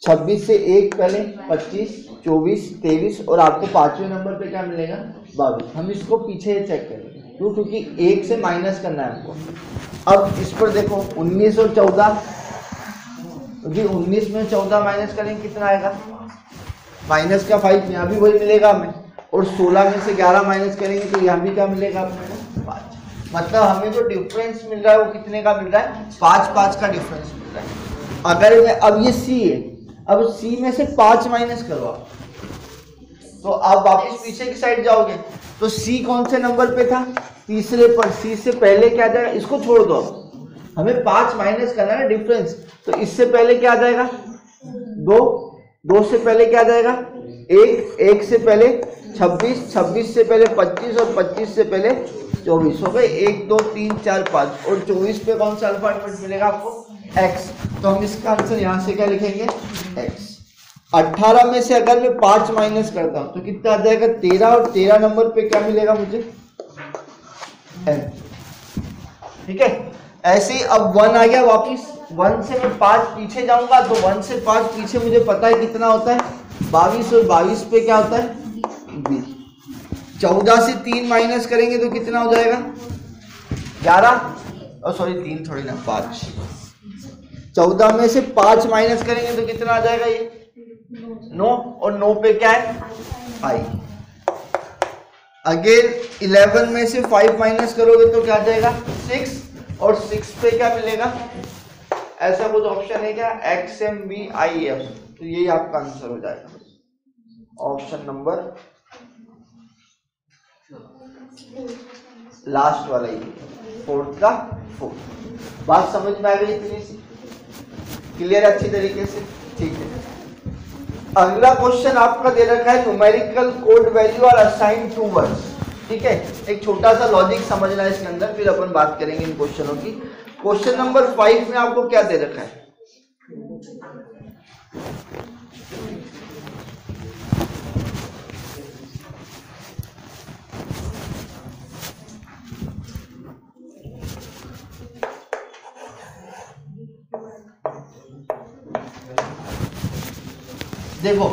Speaker 1: 26 से 1 पहले 25, 24, 23 और आपको 5वें नंबर पे क्या मिलेगा? 22। हम इसको पीछे चेक करेंगे क्यों? क्योंकि 1 से माइनस करना है हमको। अब इस पर देखो 19 और 14, क्योंकि 19 में 14 माइनस करेंगे कितना आएगा? माइनस का 5, यहाँ भी वही मिलेगा हमें। और 16 में से 11 माइनस करेंगे तो यहाँ भी क्या मिलेगा आपको? 5। मतलब हमें जो डिफरेंस मिल रहा है वो कितने का मिल रहा है? 5 का डिफरेंस मिल रहा है। अगर मैं, अब ये सी है, अब सी में से 5 माइनस करो आप, तो आप वापस पीछे की साइड जाओगे तो सी कौन से नंबर पे था? तीसरे पर। सी से पहले क्या जाएगा? इसको छोड़ दो, हमें 5 माइनस करना है डिफरेंस। तो इससे पहले क्या आ जाएगा? 2, 2 से पहले क्या आ जाएगा? 1, 1 से पहले 26, 26 से पहले 25 और 25 से पहले 24 हो गए। 1, 2, 3, 4, 5 और 24 पे कौन सा अल्फाबेट मिलेगा आपको? x। तो हम इसका आंसर यहाँ से क्या लिखेंगे? x। 18 में से अगर मैं 5 माइनस करता हूँ तो कितना आ जाएगा? 13। और 13 नंबर पे क्या मिलेगा मुझे? n, ठीक है। ऐसे ही अब 1 आ गया वापिस। 1 से मैं 5 पीछे जाऊंगा तो 1 से 5 पीछे मुझे पता है कितना होता है? 22। और 22 पे क्या होता है? 20। 14 से 3 माइनस करेंगे तो कितना हो जाएगा? 11। और सॉरी 3 थोड़ी ना, 5। 14 में से 5 माइनस करेंगे तो कितना आ जाएगा? ये 9। और 9 पे क्या है? 5। अगेन 11 में से 5 माइनस करोगे तो क्या आ जाएगा? 6। और 6 पे क्या मिलेगा? ऐसा कुछ ऑप्शन है क्या? XMBIF। तो यही आपका आंसर हो जाएगा, ऑप्शन नंबर लास्ट वाला ही, 4 का 4। बात समझ में आ गई इतनी सी? क्लियर है अच्छी तरीके से? ठीक है। अगला क्वेश्चन आपका दे रखा है न्यूमेरिकल कोड वैल्यू और असाइन टू वर्ड्स। ठीक है, एक छोटा सा लॉजिक समझना है इसके अंदर, फिर अपन बात करेंगे इन क्वेश्चनों की। क्वेश्चन नंबर 5 में आपको क्या दे रखा है? देखो,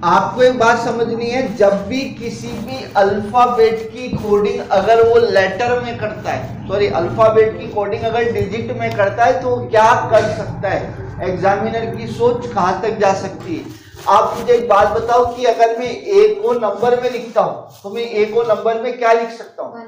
Speaker 1: आपको एक बात समझनी है, जब भी किसी भी अल्फाबेट की कोडिंग अगर वो लेटर में करता है, सॉरी अल्फाबेट की कोडिंग अगर डिजिट में करता है तो क्या कर सकता है? एग्जामिनर की सोच कहां तक जा सकती है? आप मुझे एक बात बताओ कि अगर मैं ए को नंबर में लिखता हूं तो मैं ए को नंबर में क्या लिख सकता हूं?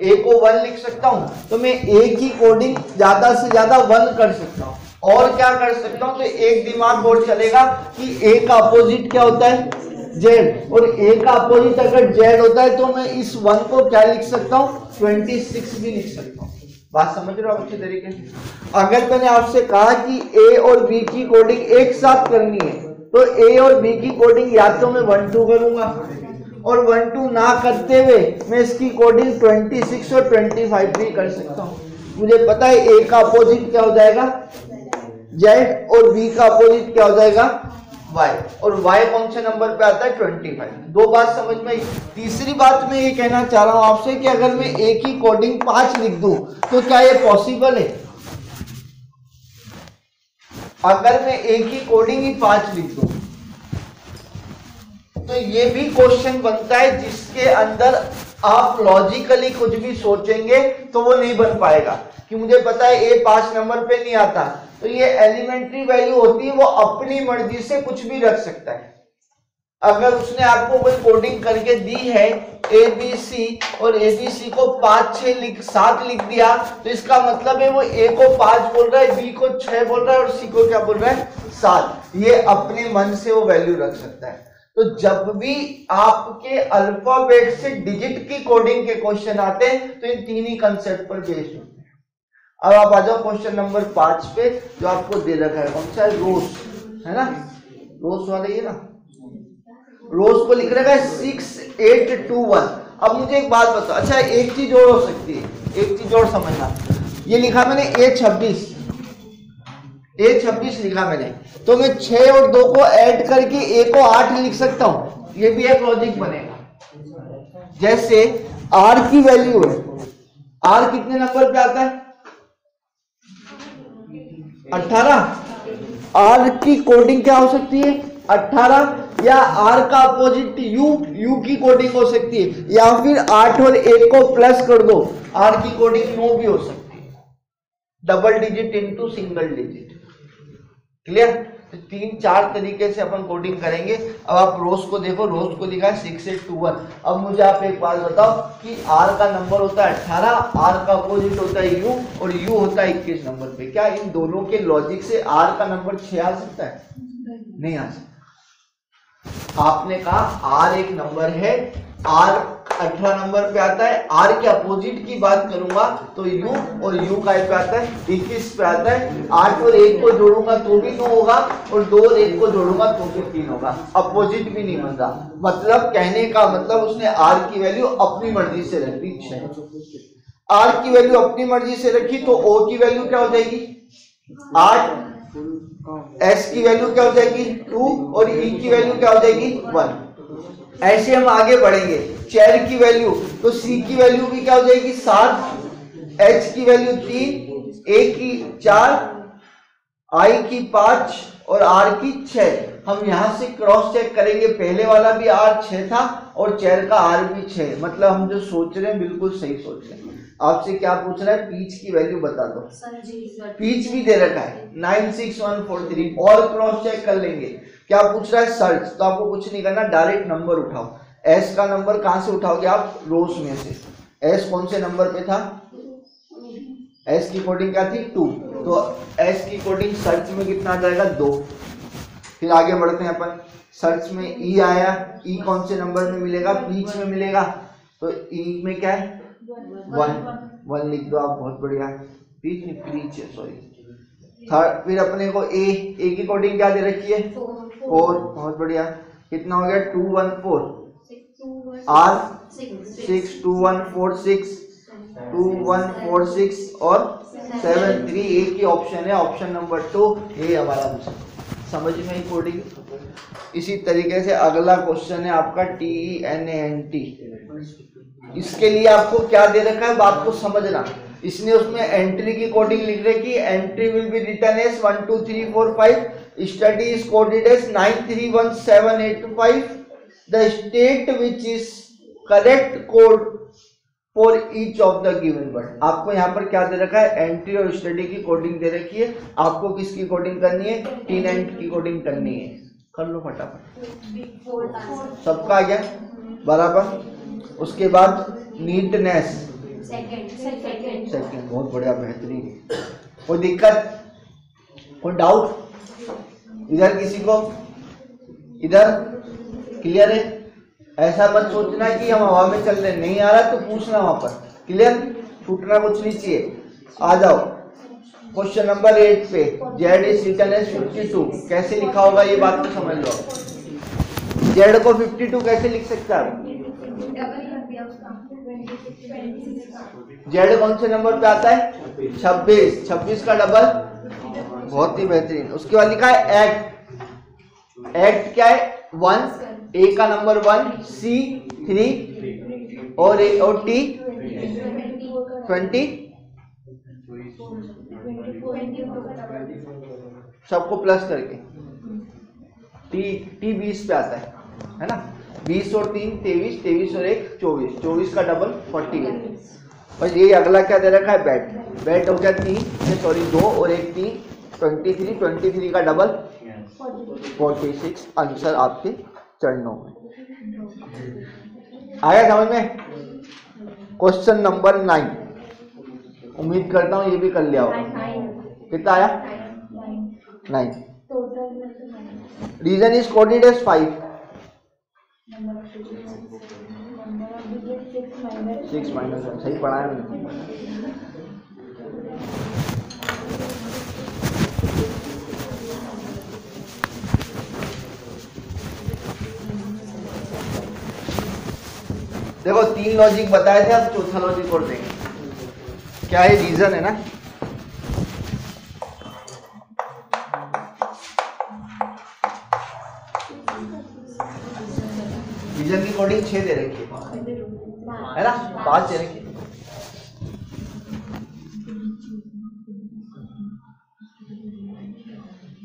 Speaker 1: ए को 1 लिख सकता हूं, तो मैं ए की कोडिंग ज्यादा से ज्यादा 1 कर सकता हूं। और क्या कर सकता हूं? तो एक दिमाग और चलेगा कि ए का अपोजिट क्या होता है? जेड, और ए का अपोजिट अगर जेड होता है तो मैं इस 1 को क्या लिख सकता हूं? 26 भी लिख सकता हूं। बात समझ रहे हो आप अच्छी तरीके से? अगर मैंने आपसे कहा कि ए और बी की कोडिंग एक साथ करनी है तो ए और बी की कोडिंग या तो मैं 1 2 करूंगा, और 1 2 ना करते हुए मैं इसकी कोडिंग 26 और 25 भी कर सकता हूं। मुझे पता है ए का अपोजिट क्या हो जाएगा? जेड, और बी का अपोजिट क्या हो जाएगा? वाई, और वाई कौन से नंबर पे आता है? 25। दो बात समझ में आई। तीसरी बात मैं ये कहना चाह रहा हूं आपसे कि अगर मैं ए की कोडिंग 5 लिख दूं तो क्या ये पॉसिबल है? अगर मैं ए की कोडिंग ही 5 लिख दूं तो ये भी क्वेश्चन बनता है जिसके अंदर आप लॉजिकली कुछ भी सोचेंगे तो वो नहीं बन पाएगा, कि मुझे पता है ए 5 नंबर पे नहीं आता, तो ये एलिमेंट्री वैल्यू होती है, वो अपनी मर्जी से कुछ भी रख सकता है। अगर उसने आपको कोई कोडिंग करके दी है ए बी सी, और ए बी सी को 5 6 7 लिख दिया, तो इसका मतलब है वो ए को 5 बोल रहा है, बी को 6 बोल रहा है, और सी को क्या बोल रहा है? 7। ये अपने मन से वो वैल्यू रख सकता है। तो जब भी आपके अल्फाबेट से डिजिट की कोडिंग के क्वेश्चन आते हैं तो इन तीन ही कंसेप्ट पर बेस्ड होते हैं। अब आप आ जाओ क्वेश्चन नंबर 5 पे, जो आपको दे रखा है, कौन सा है? रोज, है ना? रोज वाला ये ना, रोज को लिख रखा है 6 8 2 1। अब मुझे एक बात बताओ, अच्छा एक चीज और हो सकती है, एक चीज और समझना। ये लिखा मैंने ए 26 लिखा मैंने, तो मैं 6 और 2 को ऐड करके ए को 8 लिख सकता हूं। ये भी एक लॉजिक बनेगा। जैसे आर की वैल्यू है, आर कितने नंबर पे आता है? 18। आर की कोडिंग क्या हो सकती है? 18, या आर का अपोजिट यू, यू की कोडिंग हो सकती है, या फिर 8 और 1 को प्लस कर दो, आर की कोडिंग 9 भी हो सकती है। Double digit into single digit. Clear? तो 3-4 तरीके से अपन कोडिंग करेंगे। अब आप रोज को देखो, रोज को लिखा है 6 8 2 1। अब मुझे आप एक बात बताओ कि आर का नंबर होता है 18, आर का अपोजिट होता है यू, और यू होता है 21 नंबर पे। क्या इन दोनों के लॉजिक से आर का नंबर 6 आ सकता है? नहीं आ सकता। आपने कहा आर एक नंबर है, आर 18 नंबर पे आता है, आर के अपोजिट की बात करूंगा तो यू, और यू का पे आता है 21 पे आता है। 8 और 1 को जोड़ूंगा तो भी 9 होगा, और 2 और 1 को जोड़ूंगा तो भी 3 होगा। अपोजिट भी नहीं बन रहा। मतलब कहने का मतलब उसने आर की वैल्यू अपनी मर्जी से रख दी 6। आर की वैल्यू अपनी मर्जी से रखी तो ओ की वैल्यू क्या हो जाएगी? 8, एस की वैल्यू क्या हो जाएगी? 2, और ई की वैल्यू क्या हो जाएगी? 1। ऐसे हम आगे बढ़ेंगे। चेयर की वैल्यू, तो सी की वैल्यू भी क्या हो जाएगी? 7, एच की वैल्यू 3, ए की 4, आई की 5, और आर की 6। हम यहां से क्रॉस चेक करेंगे, पहले वाला भी आर 6 था और चेयर का आर भी 6। मतलब हम जो सोच रहे हैं बिल्कुल सही सोच रहे हैं। आपसे क्या पूछ रहा है? पीच की वैल्यू बता दो। पीच भी दे रखा है 96143। और क्रॉस चेक कर लेंगे। क्या पूछ रहा है? सर्च। तो आपको कुछ नहीं करना, डायरेक्ट नंबर उठाओ। एस का नंबर कहां से उठाओगे आप? रोज में से। एस कौन से नंबर पे था? एस की कोडिंग क्या थी? 2। तो एस की कोडिंग सर्च में कितना आ जाएगा? 2। फिर आगे बढ़ते हैं अपन। सर्च में ई आया, ई कौन से नंबर में मिलेगा? पीच में मिलेगा। तो ई में क्या है? 1 लिख दो आप, बहुत बढ़िया। पीच नहीं, पीच है, सॉरी। थर्ड, फिर अपने को ए की कोडिंग क्या दे रखी है? 4, बहुत बढ़िया। कितना हो गया? 214, आर 6, 2146, 2146 और 73, एक ही ऑप्शन है, ऑप्शन नंबर 2, ये हमारा समझ में ही कोडिंग। इसी तरीके से अगला क्वेश्चन है आपका TENANT। इसके लिए आपको क्या दे रखा है बात को समझना। इसने उसमें एंट्री की कोडिंग लिख रखी है, entry will be written as 1 2 3 4 5, study is coded as 931785, the state which is correct code for each of the given word. आपको यहाँ पर क्या दे रखा है? एंट्री और स्टडी की कोडिंग दे रखी है। आपको किसकी कोडिंग करनी है? TENANT की कोडिंग करनी है। कर लो फटाफट, सबका आ गया बराबर। उसके बाद नीटनेस सेकंड, बहुत बढ़िया, बेहतरीन। कोई दिक्कत, कोई डाउट इधर किसी को? इधर क्लियर है? ऐसा मत सोचना कि हम हवा में चल रहे, नहीं आ रहा तो पूछना वहां पर। क्लियर? छूटना कुछ नहीं चाहिए। आ जाओ क्वेश्चन नंबर 8 पे। Z इज रिटन एज 52, कैसे लिखा होगा ये बात तो समझ लो। Z को 52 कैसे लिख सकते हैं आप? Z कौन से नंबर पे आता है? 26, 26 का डबल, बहुत ही बेहतरीन। उसके बाद लिखा है एक्ट। एक्ट क्या है? 1, A का नंबर 1, C 3 और T 20, सबको प्लस करके T 20 पे आता है ना? 20 और 3 23, 23 और 1 24, 24 का डबल 48। और ये अगला क्या दे रखा है? बैट। बैट हो गया 2 और 1 3, 23, 23 का डबल 46। आंसर आपके चरणों में आया समझ में? क्वेश्चन नंबर 9, उम्मीद करता हूं ये भी कर लिया होगा। कितना आया? 9। Reason is coded as 5, 6 minus 1, सही पढ़ा है मैंने। देखो 3 लॉजिक बताए थे, अब चौथा लॉजिक और देंगे। क्या है? रीजन है ना? रीजन की कोडिंग 6 दे रखी है ना? 5 दे रखी।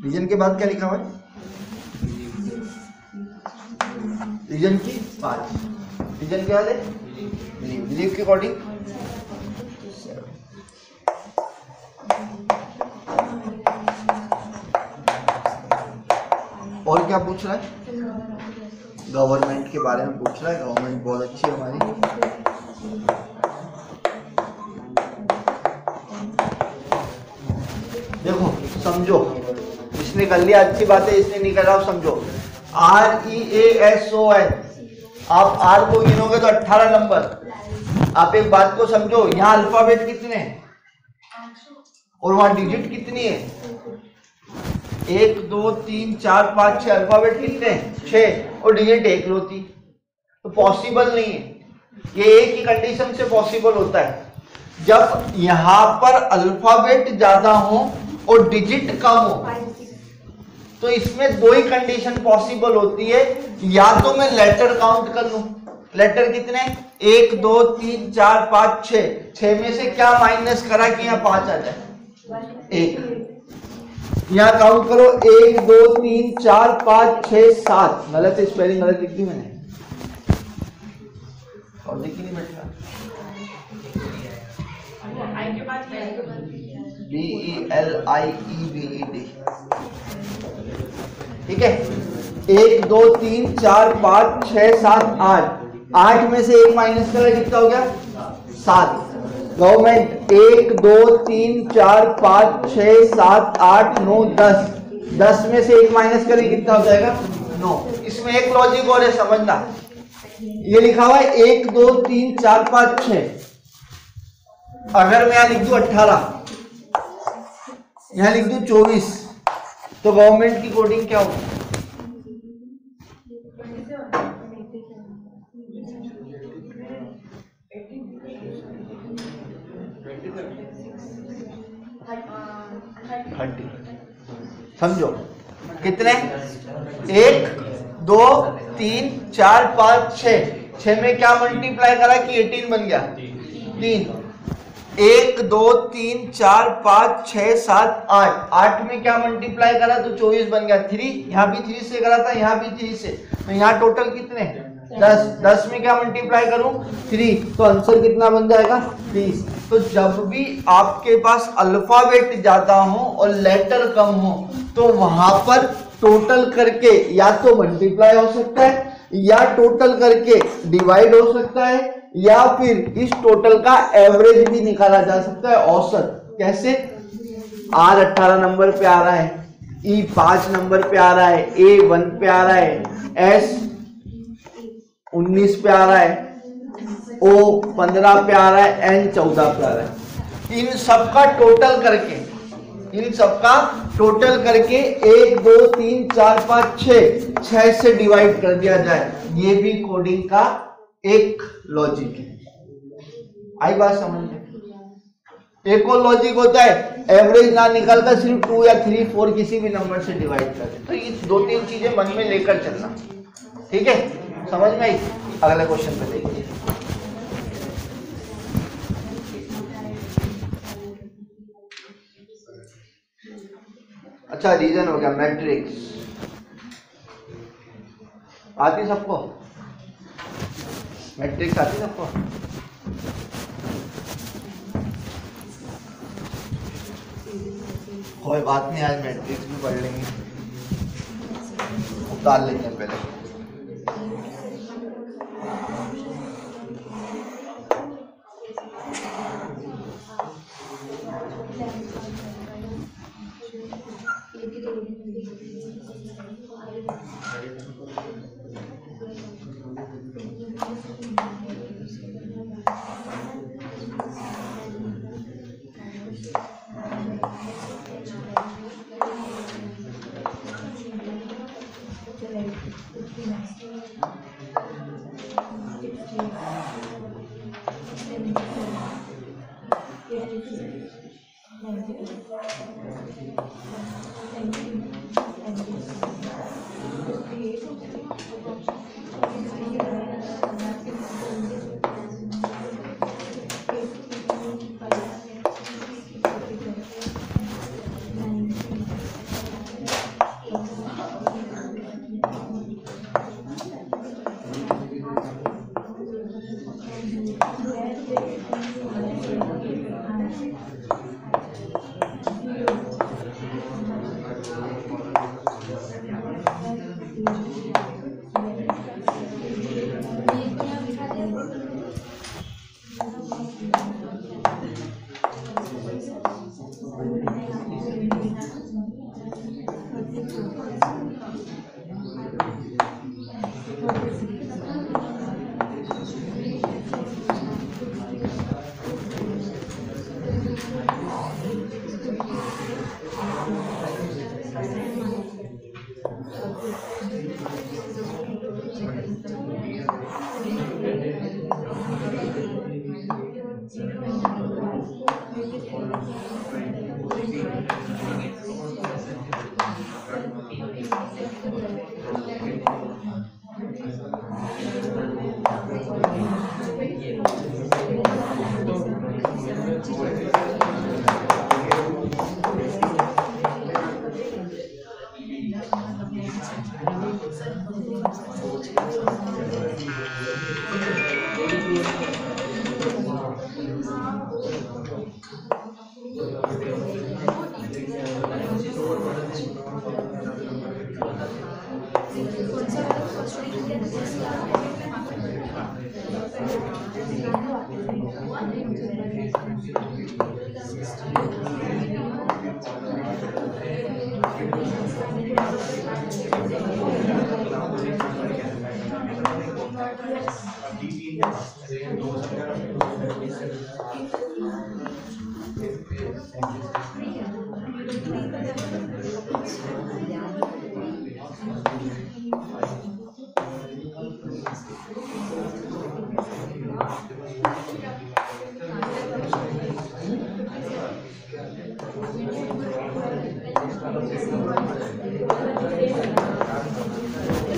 Speaker 1: रीजन के बाद क्या लिखा हुआ है? रीजन की 5। रीजन क्या है? बिलीव की कोडिंग। और क्या पूछ रहा है? गवर्नमेंट के बारे में पूछ रहा है। गवर्नमेंट बहुत अच्छी है हमारी। देखो समझो, इसने कर लिया, अच्छी बात है। इसने नहीं कर रहा, समझो। REASON, आप R को गिनोगे तो 18 नंबर। आप एक बात को समझो, यहाँ अल्फाबेट कितने हैं और वहां डिजिट कितनी है? 1 2 3 4 5 6 अल्फाबेट कितने? 6 और डिजिट 1 होती, तो पॉसिबल नहीं है। ये एक ही कंडीशन से पॉसिबल होता है, जब यहाँ पर अल्फाबेट ज्यादा हो और डिजिट कम हो। तो इसमें 2 ही कंडीशन पॉसिबल होती है, या तो मैं लेटर काउंट कर लूं। लेटर कितने? 1 2 3 4 5 6, 6 में से क्या माइनस करा कि यहाँ 5 आ जाए? 1। यहाँ काउंट करो, 1 2 3 4 5 6 7। गलत है, स्पेलिंग गलत लिख दी मैंने, और लिख नहीं बैठा। BELIEVED, ठीक है। 1 2 3 4 5 6 7 8, 8 में से 1 माइनस करा, कितना हो गया? 7। गवर्नमेंट 1 2 3 4 5 6 7 8 9 10, 10 में से 1 माइनस करें, कितना हो जाएगा? 9। इसमें एक लॉजिक और है, समझना। ये लिखा हुआ है 1 2 3 4 5 6, अगर मैं यहां लिख दूं 18, यहाँ लिख दूं 24, तो गवर्नमेंट की कोडिंग क्या होगी? समझो कितने? 1 2 3 4 5 6, 6 में क्या मल्टीप्लाई करा कि 18 बन गया? 3, 1 2 3 4 5 6 7 8, 8 में क्या मल्टीप्लाई करा तो 24 बन गया। 3 यहाँ भी 3 से करा था, यहाँ भी 3 से, तो यहाँ टोटल कितने? 10, 10 में क्या मल्टीप्लाई करूं? 3, तो आंसर कितना बन जाएगा? 30। तो जब भी आपके पास अल्फाबेट ज्यादा हो और लेटर कम हो तो वहां पर टोटल करके या तो मल्टीप्लाई हो सकता है या टोटल करके डिवाइड हो सकता है या फिर इस टोटल का एवरेज भी निकाला जा सकता है, औसत। कैसे? R 18 नंबर पे आ रहा है, E 5 नंबर पे आ रहा है, A 1 पे आ रहा है, S 19 पे आ रहा है, O 15 पे आ रहा है, N 14 पे आ रहा है। इन सबका टोटल करके, इन सबका टोटल करके 1 2 3 4 5 6 से डिवाइड कर दिया जाए, ये भी कोडिंग का एक लॉजिक है। आई बात समझ में? एक और लॉजिक होता है एवरेज ना निकालकर सिर्फ 2 या 3 4 किसी भी नंबर से डिवाइड कर दे। तो ये 2-3 चीजें मन में लेकर चलना, ठीक है? समझ में आई? अगले क्वेश्चन पे देखिए। अच्छा, रीजन हो गया। मैट्रिक्स आती सबको? मैट्रिक्स आती सबको? कोई बात नहीं, आज मैट्रिक्स भी पढ़ लेंगे, उतार लेते हैं पहले।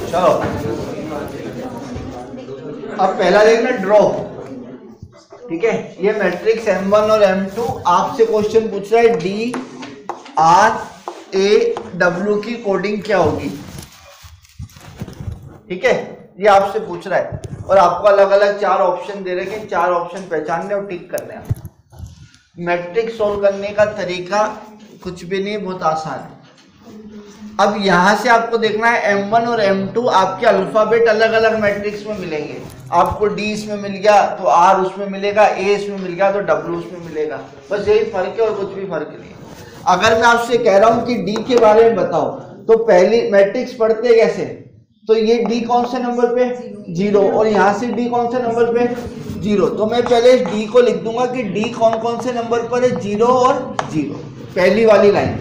Speaker 1: चलो अब पहला देखना ड्रॉ। ठीक है, ये मैट्रिक्स M1 और M2 आपसे क्वेश्चन पूछ रहा है D R A W की कोडिंग क्या होगी। ठीक है, ये आपसे पूछ रहा है और आपको अलग अलग 4 ऑप्शन दे रखे हैं, 4 ऑप्शन पहचानने और टिक करने हैं। मैट्रिक्स सॉल्व करने का तरीका कुछ भी नहीं, बहुत आसान है। अब यहां से आपको देखना है M1 और M2 आपके अल्फाबेट अलग अलग मैट्रिक्स में मिलेंगे। आपको D इसमें मिल गया तो R उसमें मिलेगा, A इसमें मिल गया तो W उसमें मिलेगा, बस यही फर्क है और कुछ भी फर्क नहीं है। अगर मैं आपसे कह रहा हूं कि D के बारे में बताओ तो पहली मैट्रिक्स पढ़ते कैसे, तो ये D कौन से नंबर पे 0 और यहाँ से D कौन से नंबर पे 0, तो मैं पहले D को लिख दूंगा कि D कौन कौन से नंबर पर है 0 और 0, पहली वाली लाइन।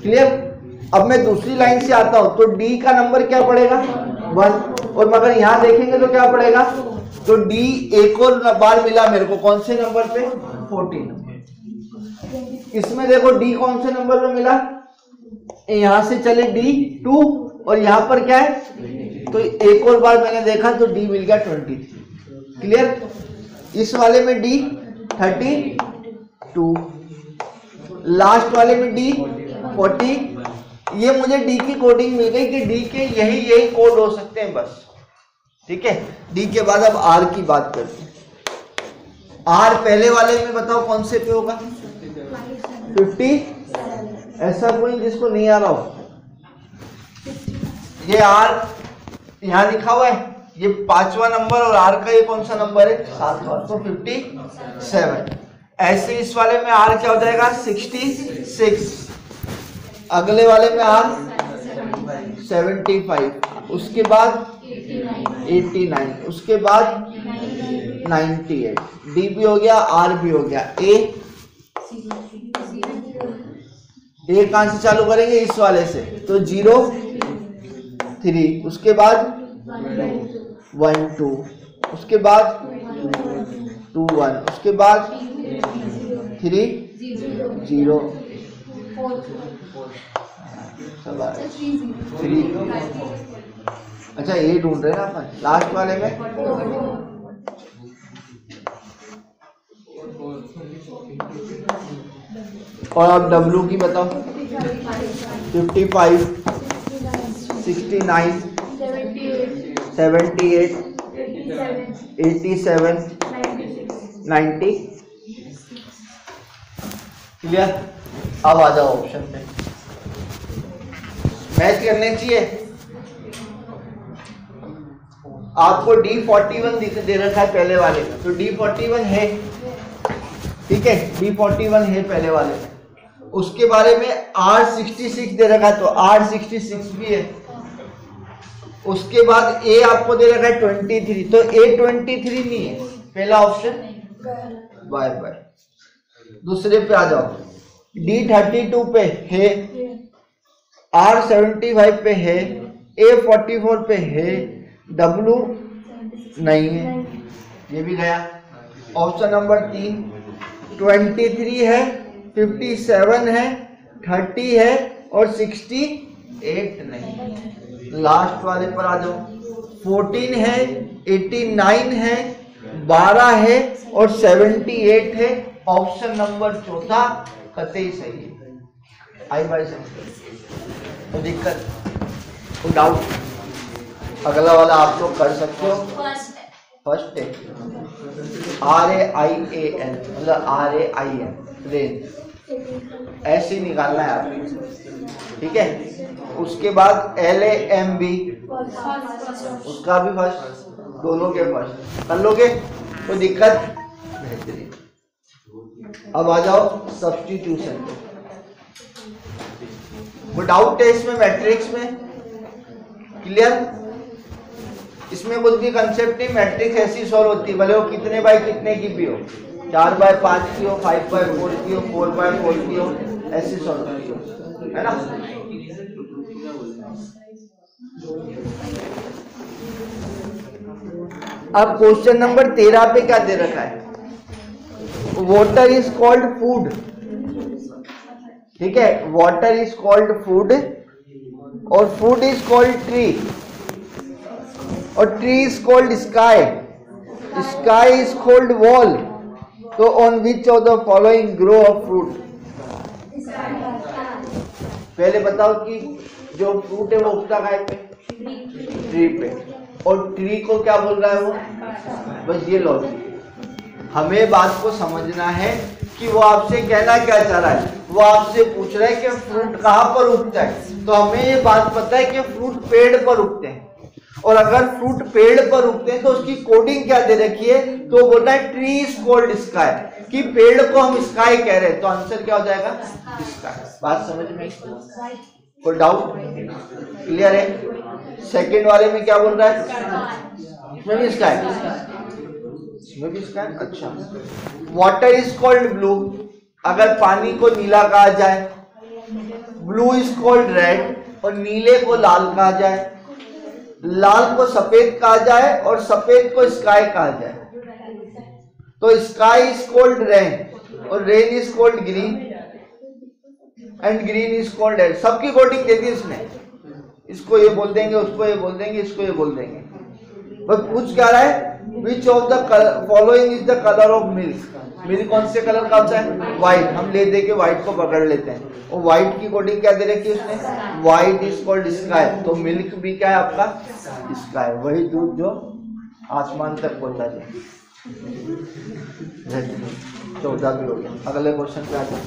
Speaker 1: क्लियर। अब मैं दूसरी लाइन से आता हूं तो D का नंबर क्या पड़ेगा 1 और मगर यहाँ देखेंगे तो क्या पड़ेगा, तो D एक और बार मिला मेरे को कौन से नंबर पे 14। इसमें देखो D कौन से नंबर पे मिला, यहाँ से चले D2 और यहाँ पर क्या है, तो एक और बार मैंने देखा तो D मिल गया 23। क्लियर। इस वाले में D 32, लास्ट वाले में D 40। ये मुझे D की कोडिंग मिल गई कि D के यही कोड हो सकते हैं बस। ठीक है, D के बाद अब R की बात करते हैं। R पहले वाले में बताओ कौन से पे होगा 50, ऐसा कोई जिसको नहीं आ रहा हो। ये R यहाँ लिखा हुआ है, ये 5वां नंबर और R का ये कौन सा नंबर है 7वां, तो 57। ऐसे इस वाले में R क्या हो जाएगा 66, अगले वाले में R 75, उसके बाद 89, उसके बाद 98। D भी हो गया, R भी हो गया। A कहां से चालू करेंगे, इस वाले से, तो 0 3, उसके बाद 1 2, उसके बाद 2 1, उसके बाद 3 0 3। अच्छा ये ढूंढ रहे हैं ना अपन लास्ट वाले में। और अब W की बताओ 55 69 78 87 90। क्लियर। अब आ जाओ ऑप्शन पे, मैच करने चाहिए। आपको D41 दे रखा है पहले वाले में, तो D41 है। ठीक है, D41 है पहले वाले में। उसके बारे में R66 दे रखा है तो R66 भी है। उसके बाद A आपको दे रखा है 23, तो A23 नहीं है, पहला ऑप्शन बाय बाय। दूसरे पे आ जाओ, D32 पे है, R75 पे है, A44 पे है, W नहीं है, ये भी गया। ऑप्शन नंबर 3 23 है, 57 है, 30 है और 68 नहीं। लास्ट वाले पर आ जाओ, 14 है, 89 है, 12 है और 78 है। ऑप्शन नंबर 4 कतई सही है। आई बाई समझ तो दिक्कत तो डाउट, अगला वाला आप लोग कर सकते हो। फर्स्ट है RAIAN, मतलब RAIN रेन, ऐसे ही निकालना है आपको। ठीक है, उसके बाद LAMB, उसका भी फर्स्ट, दोनों के फर्स्ट कर लोगे तो दिक्कत बेहतरीन। अब आ जाओ सब्स्टिट्यूशन। वो डाउट है इसमें मैट्रिक्स में, क्लियर। इसमें कुछ भी कंसेप्ट नहीं, मैट्रिक्स ऐसी सॉल्व होती है, भले वो कितने बाय कितने की भी हो, 4 बाय 5 की हो, 5 बाय 4 की हो, 4 बाय 4 की हो, ऐसी सॉल्व होती है। है ना। अब क्वेश्चन नंबर 13 पे क्या दे रखा है, वाटर इज कॉल्ड फूड, ठीक है, वाटर इज कॉल्ड फूड और फूड इज कॉल्ड ट्री और tree is called sky, sky is called wall, तो on which of the following grow a fruit. पहले बताओ कि जो फ्रूट है वो उगता कहाँ पे, ट्री पे, और ट्री को क्या बोल रहा है वो, बस ये लॉजिक। हमें बात को समझना है कि वो आपसे कहना क्या चाह रहा है, वो आपसे पूछ रहा है कि फ्रूट कहाँ पर उगता है, तो हमें ये बात पता है कि फ्रूट पेड़ पर उगते हैं, और अगर फ्रूट पेड़ पर उगते हैं तो उसकी कोडिंग क्या दे रखी है, तो बोल रहा है ट्री इज कॉल्ड स्काई, कि पेड़ को हम स्काई कह रहे हैं, तो आंसर क्या हो जाएगा स्काई। बात समझ में, कोई डाउट, क्लियर है। सेकंड वाले में क्या बोल रहा है, इसमें भी स्काई, इसमें भी स्काई। अच्छा, वाटर इज कॉल्ड ब्लू, अगर पानी को नीला कहा जाए, ब्लू इज कॉल्ड रेड, और नीले को लाल कहा जाए, लाल को सफेद कहा जाए और सफेद को स्काई कहा जाए, तो स्काई इज कॉल्ड रेन और rain is called green and green is called red. सबकी कोडिंग दे दी इसने, इसको ये बोल देंगे, उसको ये बोल देंगे, इसको ये बोल देंगे। बस पूछ क्या रहा है, विच of the following is the colour of milk, milk कौन से कलर का होता है, व्हाइट, हम ले दे के व्हाइट को पकड़ लेते हैं, और व्हाइट की कोडिंग क्या दे रखी है उसने, व्हाइट इज कॉल्ड स्काई, तो मिल्क भी क्या है आपका स्काई, वही दूध जो आसमान तक पहुंचा जाए। 14 भी हो गया। अगले क्वेश्चन पे आते हैं।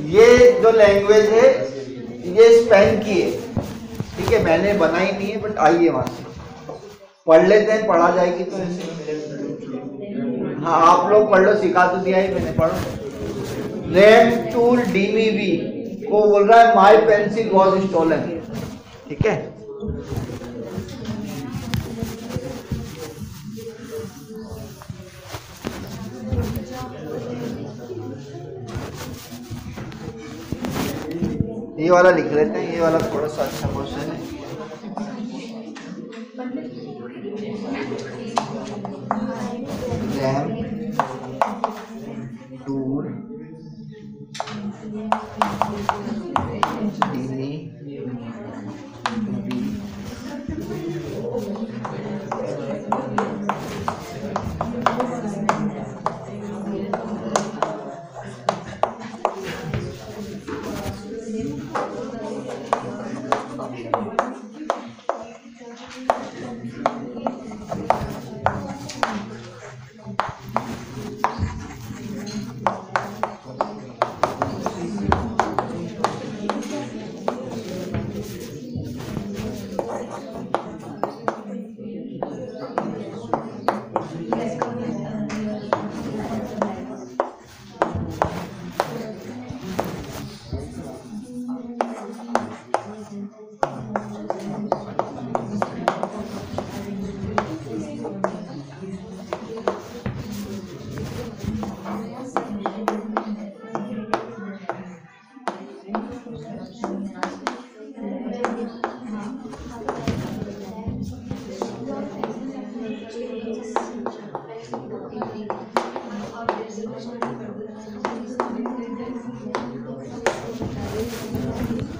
Speaker 1: ये जो लैंग्वेज है ये स्पेन की है, ठीक है, मैंने बनाई नहीं है, बट आइए वहां से पढ़ लेते हैं, पढ़ा जाएगी तो ऐसे। हाँ आप लोग पढ़ लो, सिखा तो दिया ही मैंने, पढ़ो। रेम टूल डीमीवी को बोल रहा है माई पेंसिल वॉज स्टोलन, ठीक है। ये वाला लिख लेते हैं, ये वाला थोड़ा सा अच्छा क्वेश्चन है। रैम टूल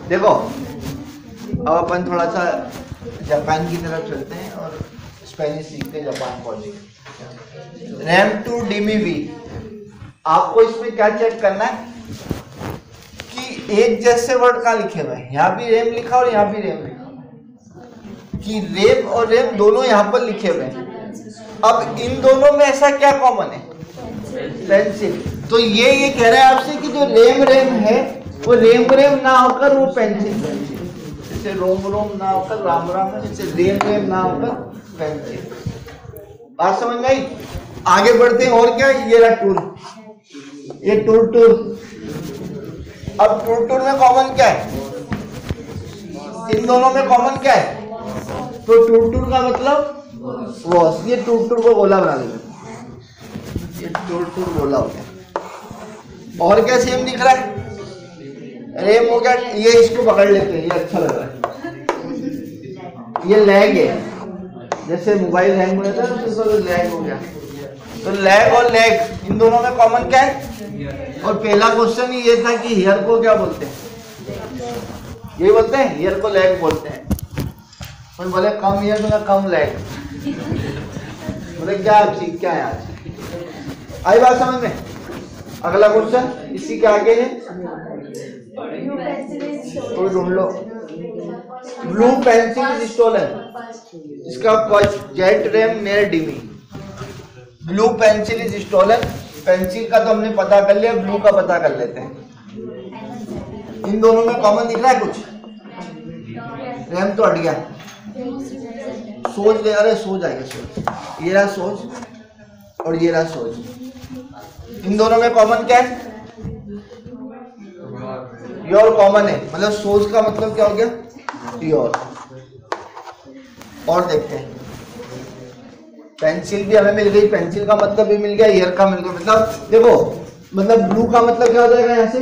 Speaker 1: देखो, अब अपन थोड़ा सा जापान की तरफ चलते हैं और स्पेनिश सीखते जापान पहुंचे। रैम टू डीमीवी, आपको इसमें क्या चेक करना है कि एक जैसे वर्ड कहाँ लिखे हुए हैं, यहाँ भी रेम लिखा और यहाँ भी रेम लिखा हुआ है, कि रेम और रेम दोनों यहाँ पर लिखे हुए हैं। अब इन दोनों में ऐसा क्या कॉमन है, पेंसिल, तो ये कह रहा है आपसे कि जो रेम रेम है वो रेम रेम ना होकर वो पेंसिल पेंसिल, जैसे रोम रोम ना होकर राम राम है, जैसे रेम रेम ना होकर पेंसिल। बात समझ में आई? आगे बढ़ते हैं। और क्या है, ये रहा टूल, ये टूल टूल। अब टूल टूल में कॉमन क्या है, इन दोनों में कॉमन क्या है, तो टूल टूल का मतलब वॉश, ये टूल टूल को गोला बना देंगे, ये टूल टूल गोला हो गया। और क्या सेम दिख रहा है? रैम हो गया, ये इसको पकड़ लेते हैं, ये अच्छा लग रहा है। ये लैग है, जैसे मोबाइल हैंग हो जाता है तो लैग हो गया। तो लैग और लैग इन दोनों में कॉमन क्या है? और पहला क्वेश्चन ही ये था कि हियर को क्या बोलते हैं? ये बोलते हैं, हियर को लैग बोलते हैं। कोई बोले कम हियर तो कम लैग, बोले क्या चीज क्या है आज? आई बात समझ में? अगला क्वेश्चन इसी के आगे है, तो ढूंढ लो। ब्लू पेंसिल इज स्टोलन, इसका जेट रैम नियर डीमी। Blue pencil is stolen, pencil का तो हमने पता कर लिया, ब्लू का पता कर लेते हैं। इन दोनों में कॉमन दिख रहा है कुछ? रैम तो हट गया, सोच दे, अरे सोच आएगा, सोच, ये रहा सोच और ये रहा सोच। इन दोनों में कॉमन क्या है? योर कॉमन है, मतलब सोच का मतलब क्या हो गया? योर। और देखते हैं, पेंसिल भी हमें मिल गई, पेंसिल का मतलब भी मिल गया, ईयर का मिल गया। मतलब देखो, मतलब ब्लू का मतलब क्या हो जाएगा यहाँ से?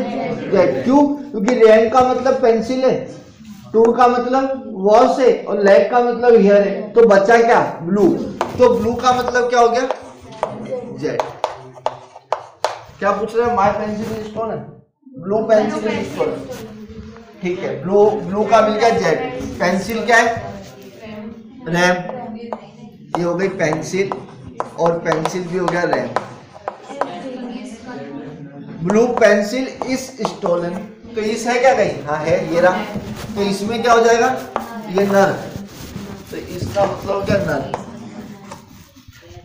Speaker 1: जेट। क्यों? क्योंकि रैम का मतलब पेंसिल है, टूर का मतलब वॉश है और लैग का मतलब हियर है, तो बचा क्या? ब्लू। तो ब्लू का मतलब क्या हो गया? जेट। क्या पूछ रहे हैं? My pencil is stolen, blue pencil is stolen. ठीक है, ब्लू का मिल गया जेट। पेंसिल क्या है? रैम। ये हो गई पेंसिल और पेंसिल भी हो गया रैम। ब्लू पेंसिल इज स्टोलन, तो इस है क्या कहीं? हाँ है, ये रहा। तो इसमें क्या हो जाएगा? ये नर, तो इसका मतलब क्या? नर।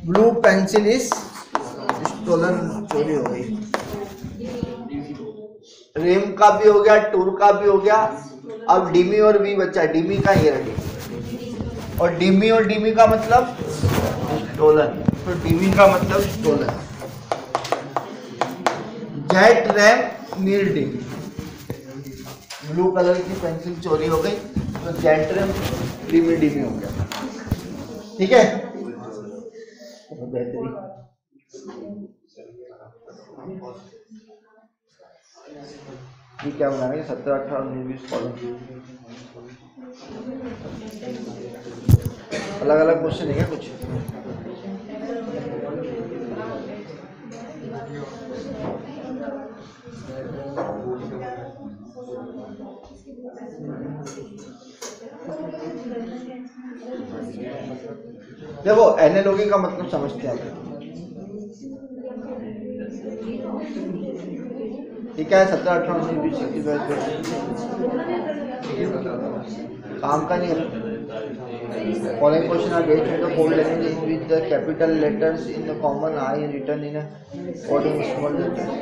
Speaker 1: ब्लू पेंसिल इज स्टोलन, चोरी हो गई। रेम का भी हो गया, टूर का भी हो गया। अब डीमी और वी बचा, डीमी का ये रही, और डीमी का मतलब स्टोलन, तो डीमी का मतलब स्टोलन। जेट रैम नियर डीमी, ब्लू कलर की पेंसिल चोरी हो गई, तो जेट रैम डीमी हो गया। ठीक है, बेहतरीन। ये क्या बनाएंगे? 17, 18, 19, 20 कॉलम, अलग अलग क्वेश्चन है क्या कुछ? देखो, एनालॉगी का मतलब समझते हैं। ठीक है, 17, 18, 19, 20, 21 काम का नहीं है। Following question are based on the code language in which the capital letters in the common I written in a coding small letters.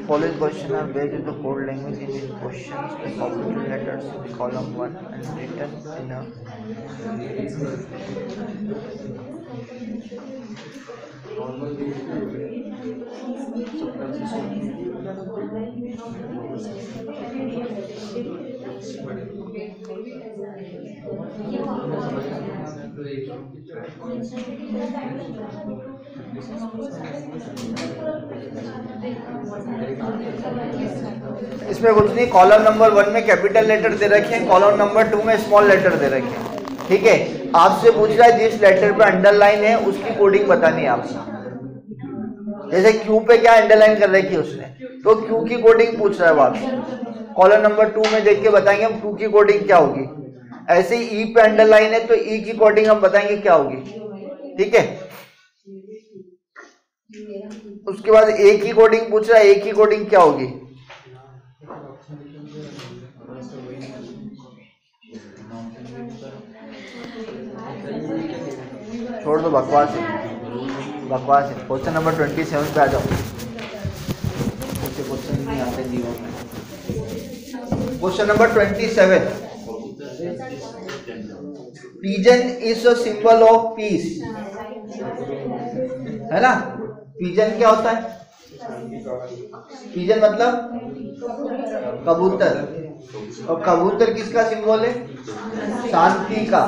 Speaker 1: Following question are based on the code language in which questions the capital letters in column 1 and written in a इसमें कुछ नहीं, column number 1 में capital letter दे रखे हैं, column number 2 में small letter दे रखे हैं। ठीक है, आपसे पूछ रहा है जिस लेटर पे अंडरलाइन है उसकी कोडिंग बतानी है आपसे। जैसे क्यू पे क्या अंडरलाइन कर रखी है उसने, तो क्यू की कोडिंग पूछ रहा है आपसे। कॉलम नंबर 2 में देख के बताएंगे हम क्यू की कोडिंग क्या होगी। ऐसे ही ई पे अंडरलाइन है तो ई की कोडिंग हम बताएंगे क्या होगी, ठीक है। उसके बाद ए की कोडिंग पूछ रहा है, ए की कोडिंग क्या होगी? छोड़ दो, बकवास है, बकवास है। क्वेश्चन नंबर 27 पे आ जाओ। मुझे क्वेश्चन नहीं आते जीवन में। Question number 27, pigeon is a symbol of peace, है ना। पिजन क्या होता है? पिजन मतलब कबूतर, और कबूतर किसका सिंबल है? शांति का।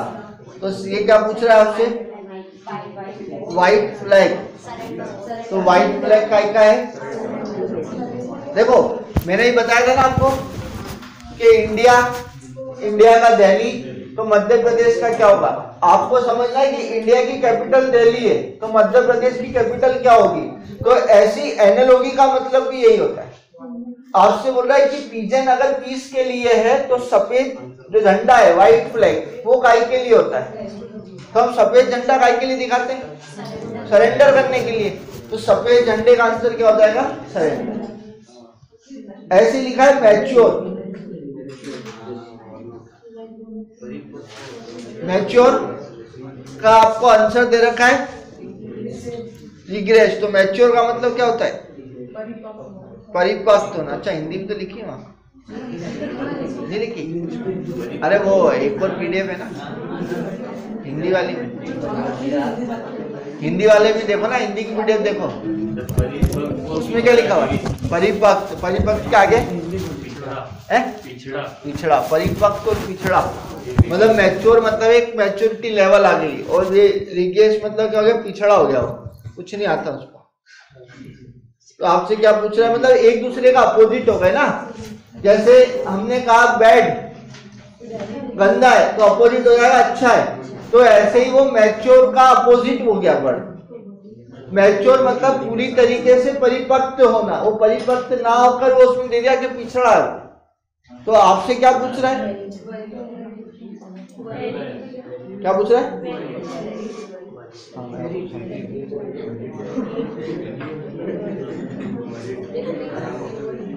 Speaker 1: तो ये क्या पूछ रहा है आपसे? White flag. तो व्हाइट फ्लैग का है? देखो मैंने ही बताया था ना आपको कि इंडिया का दिल्ली, तो मध्य प्रदेश का क्या होगा? आपको समझना है कि इंडिया की कैपिटल दिल्ली है, तो मध्य प्रदेश की कैपिटल क्या होगी? तो ऐसी एनालॉजी का मतलब भी यही होता है। आपसे बोल रहा है कि पिजन अगर पीस के लिए है तो सफेद जो झंडा है, व्हाइट फ्लैग, वो काय के लिए होता है? तो हम सफेद झंडा काय के लिए दिखाते हैं? सरेंडर करने के लिए। तो सफेद झंडे का आंसर क्या हो जाएगा? सरेंडर। ऐसे लिखा है मैच्योर। मैच्योर का आपको आंसर दे रखा है रिग्रेस। तो मैच्योर का मतलब क्या होता है? परिपक्व होना। अच्छा हिंदी में तो लिखी है वहां, नहीं लिखी? अरे वो एक और पीडीएफ है ना हिंदी वाली में, हिंदी वाले में देखो ना, हिंदी की पीडीएफ देखो, उसमें क्या लिखा हुआ? परिपक्व। परिपक्व के आगे पिछड़ा। परिपक्व और पिछड़ा मतलब मैच्योर, मतलब एक मैच्योरिटी लेवल आ गई, और ये रिग्रेस मतलब क्या हो गया? पिछड़ा हो गया, वो कुछ नहीं आता उसको। तो आपसे क्या पूछ रहा है? मतलब एक दूसरे का अपोजिट हो गए ना। जैसे हमने कहा बैड गंदा है, तो अपोजिट हो जाएगा अच्छा है। तो ऐसे ही वो मैच्योर का अपोजिट हो गया वर्ड। मैच्योर मतलब पूरी तरीके से परिपक्व होना, वो परिपक्व ना होकर वो उसमें दे दिया कि पिछड़ा है। तो आपसे क्या पूछ रहा है? क्या पूछ रहा है?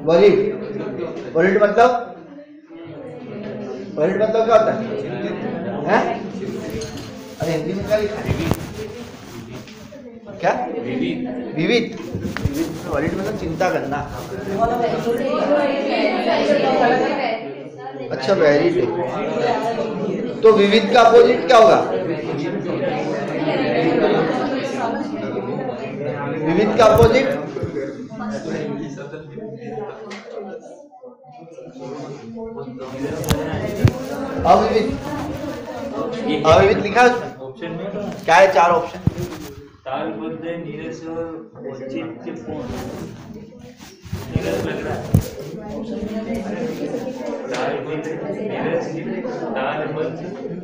Speaker 1: वरीड। वरीड मतलब क्या होता है? अरे हिंदी में क्या लिखा है? क्या? विविध। वरीड मतलब चिंता करना। अच्छा वेरिड है। तो विविध का अपोजिट क्या होगा? विविध का अपोजिट अविविध। अविविध लिखा है उसमें? क्या है? 4 ऑप्शन।
Speaker 3: तालबद्ध, नीरस और औचित्यपूर्ण। नीरस लग रहा है। तालबद्ध,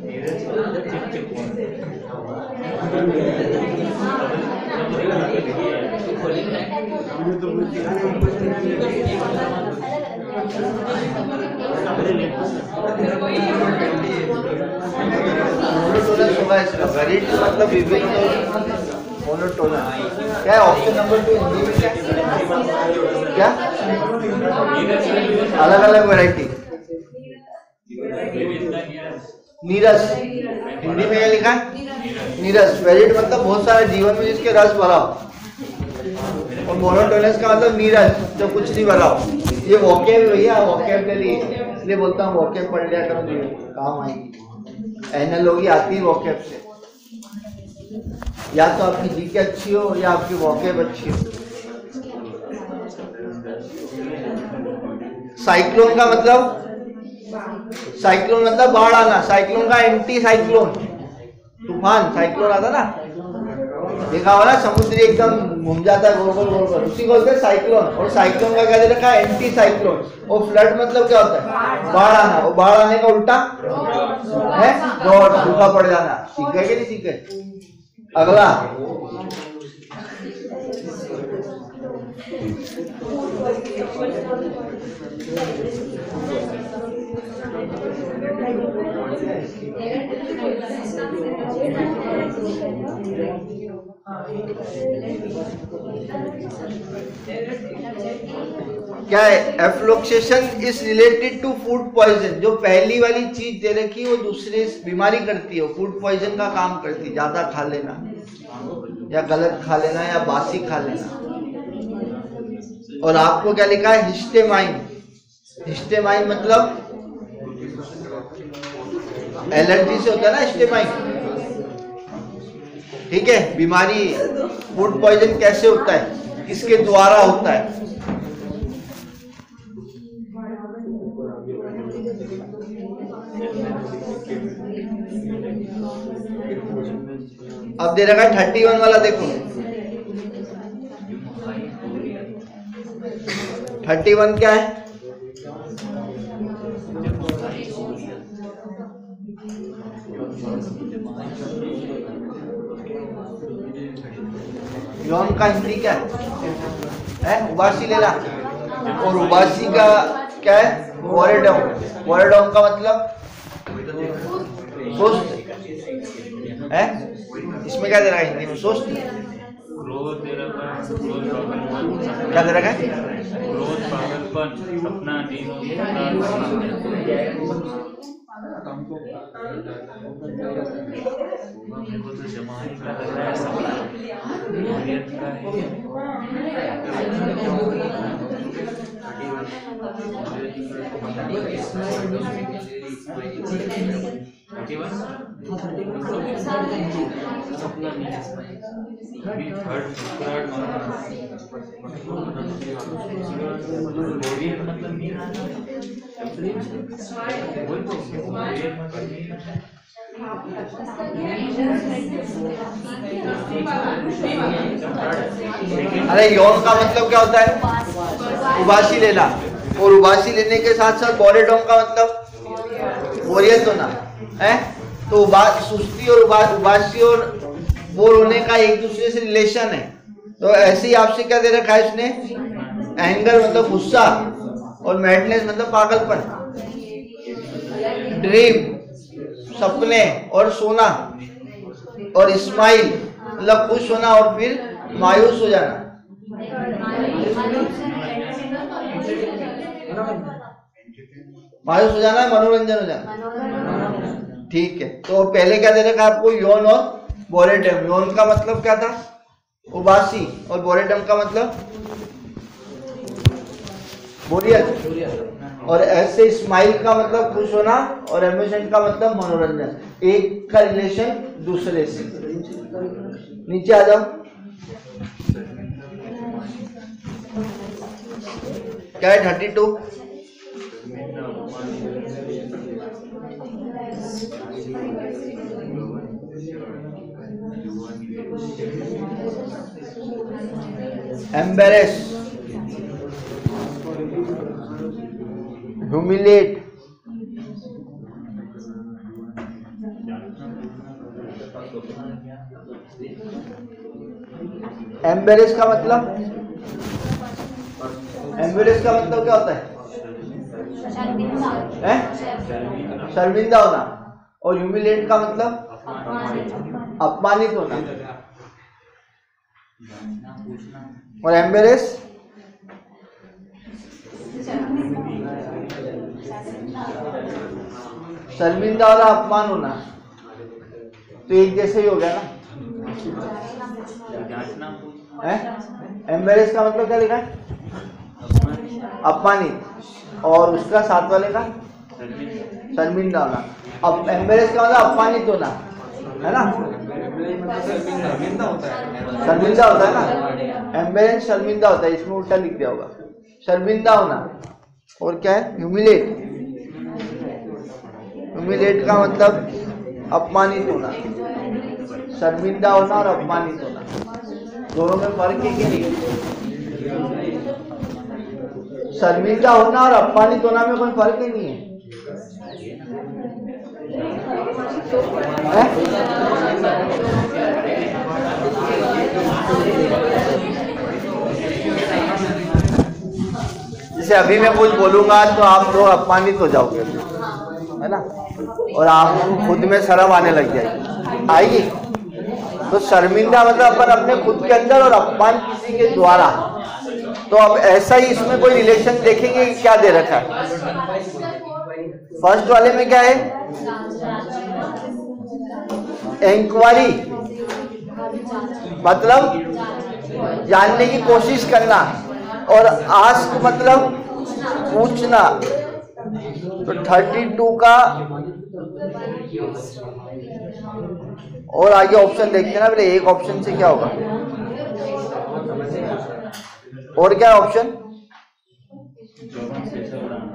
Speaker 3: नीरस और औचित्यपूर्ण।
Speaker 1: मोनोटोनस होगा इसका। वेरिड मतलब विविध, मोनोटोनस। क्या है ऑप्शन नंबर 2 हिंदी में? क्या अलग अलग वैरायटी? नीरस। हिंदी में क्या लिखा है? नीरस। वेरिड मतलब बहुत सारे जीवन में जिसके रस भरा हो, और मोनोटोनस का मतलब नीरस जो कुछ नहीं भरा हो। ये वोकेब भैया, वोकेबुलरी, इसलिए बोलता हूँ वोकेब पढ़ लिया करो, काम आएगी। एनालॉजी आती है वोकेब से। या तो आपकी जीके अच्छी हो या आपकी वोकेब अच्छी हो। साइक्लोन का मतलब? साइक्लोन मतलब बाढ़ आना। साइक्लोन का एंटी साइक्लोन तूफान। साइक्लोन आता ना, देखा हो ना, समुद्री एकदम घूम जाता है गोल गोल, उसी को बोलते हैं साइक्लोन। और साइक्लोन का क्या दे रखा है? Anti cyclone. और फ्लड मतलब क्या होता है? बाढ़ आना। और बाढ़ आने का उल्टा है ड्रॉट, सूखा पड़ जाना। सीख गए कि नहीं सीखे? अगला क्या है? Aflatoxin is related to food poison. जो पहली वाली चीज दे रखी है वो दूसरी बीमारी करती है, वो फूड पॉइजन का काम करती है। ज्यादा खा लेना या गलत खा लेना या बासी खा लेना। और आपको क्या लिखा है? हिस्टेमाइन। हिस्टेमाइन मतलब एलर्जी से होता है ना हिस्टेमाइन, ठीक है। बीमारी फूड पॉइजन कैसे होता है, किसके द्वारा होता है? अब दे रखा है 31 वाला, देखो 31 क्या है? यौन का हिंदी क्या है? उबासी लेना। और उबासी का क्या है? वॉरेडम। वॉरेडम का मतलब सुस्त है। इसमें क्या दे रहा है हिंदी में? सुस्त।
Speaker 3: क्रोध दे रखा है, क्रोध पागलपन।
Speaker 1: क्या दे रखा है?
Speaker 3: क्रोध पागलपन, सपना नींद। मेरे को तो जमाई का लग रहा है, सपना बोरियत का है। बोरियत मतलब नींद आना, वही तो बोरियत मतलब नींद आना।
Speaker 1: अरे यौन का मतलब क्या होता है? उबासी लेना। और उबासी लेने के साथ साथ बोरेडम का मतलब बोरियत होना है। तो सुस्ती और उबासी और बोर होने का एक दूसरे से रिलेशन है। तो ऐसे ही आपसे क्या दे रखा है इसने? एंगर मतलब गुस्सा, और मैडनेस मतलब पागलपन। ड्रीम सपने, और सोना, और स्माइल मतलब खुश होना, और फिर मायूस हो जाना। मायूस हो जाना, मनोरंजन हो जाना, ठीक है। तो पहले क्या दे रखा आपको? यौन और बोरेडम। यौन का मतलब क्या था? उबासी, और बोरेडम का मतलब बोरियत। और ऐसे स्माइल का मतलब खुश होना, और एम्यूजमेंट का मतलब मनोरंजन। एक का रिलेशन दूसरे से। नीचे आ जाओ। क्या है 32? एम्बेरेस, ह्यूमिलेट, एम्बेरेस का मतलब क्या होता है? शर्मिंदा होना। और ह्यूमिलेट का मतलब अपमानित होना। और एम्बेरेस शर्मिंदा और अपमान होना, तो एक जैसे ही हो गया ना। एम्बेरेस का मतलब क्या लिखा है? अपमानित। और उसका साथ वाले का शर्मिंदा होना। अब एम्बेरेस का मतलब अपमानित होना है ना, शर्मिंदा होता है ना। एम्बेरेस शर्मिंदा होता है, इसमें उल्टा लिख दिया होगा। शर्मिंदा होना। और क्या है? ह्यूमिलेट। ह्यूमिलेट का मतलब अपमानित होना। शर्मिंदा होना और अपमानित होना, दोनों में फर्क है कि नहीं? शर्मिंदा होना और अपमानित होना में कोई फर्क ही नहीं है। जैसे अभी मैं कुछ बोलूंगा तो आप लोग अपमानित हो जाओगे, है ना, और आपको खुद में शर्म आने लग जाएगी, आएगी। तो शर्मिंदा मतलब अपन अपने खुद के अंदर, और अपमान किसी के द्वारा। तो अब ऐसा ही इसमें कोई रिलेशन देखेंगे कि क्या दे रखा है। फर्स्ट वाले में क्या है, इंक्वायरी मतलब जानने की कोशिश करना, और आस्क मतलब पूछना। तो 32 का और आगे ऑप्शन देखते ना, पहले एक ऑप्शन से क्या होगा, और क्या ऑप्शन,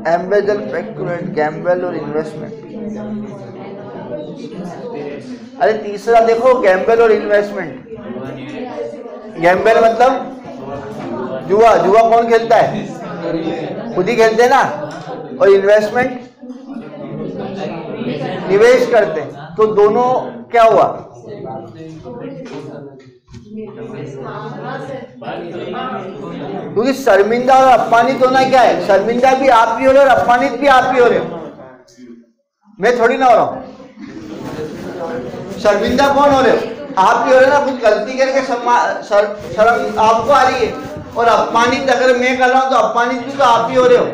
Speaker 1: एम्बेजल, पेक्यूलेट, गैम्बल और इन्वेस्टमेंट। अरे तीसरा देखो, गैम्बल और इन्वेस्टमेंट। गैम्बल मतलब जुआ, जुआ कौन खेलता है, खुद ही खेलते हैं ना, और इन्वेस्टमेंट निवेश करते हैं। तो दोनों क्या हुआ, क्योंकि शर्मिंदा और अपमानित होना क्या है, शर्मिंदा भी आप भी हो रहे हो और अपमानित भी आप भी हो रहे हो, मैं थोड़ी ना हो रहा हूं। शर्मिंदा कौन हो रहे हो, आप भी हो रहे हो ना, कुछ गलती करके शर्म आपको आ रही है, और अपमानित अगर मैं कर रहा हूं तो अपमानित भी तो आप ही हो रहे हो।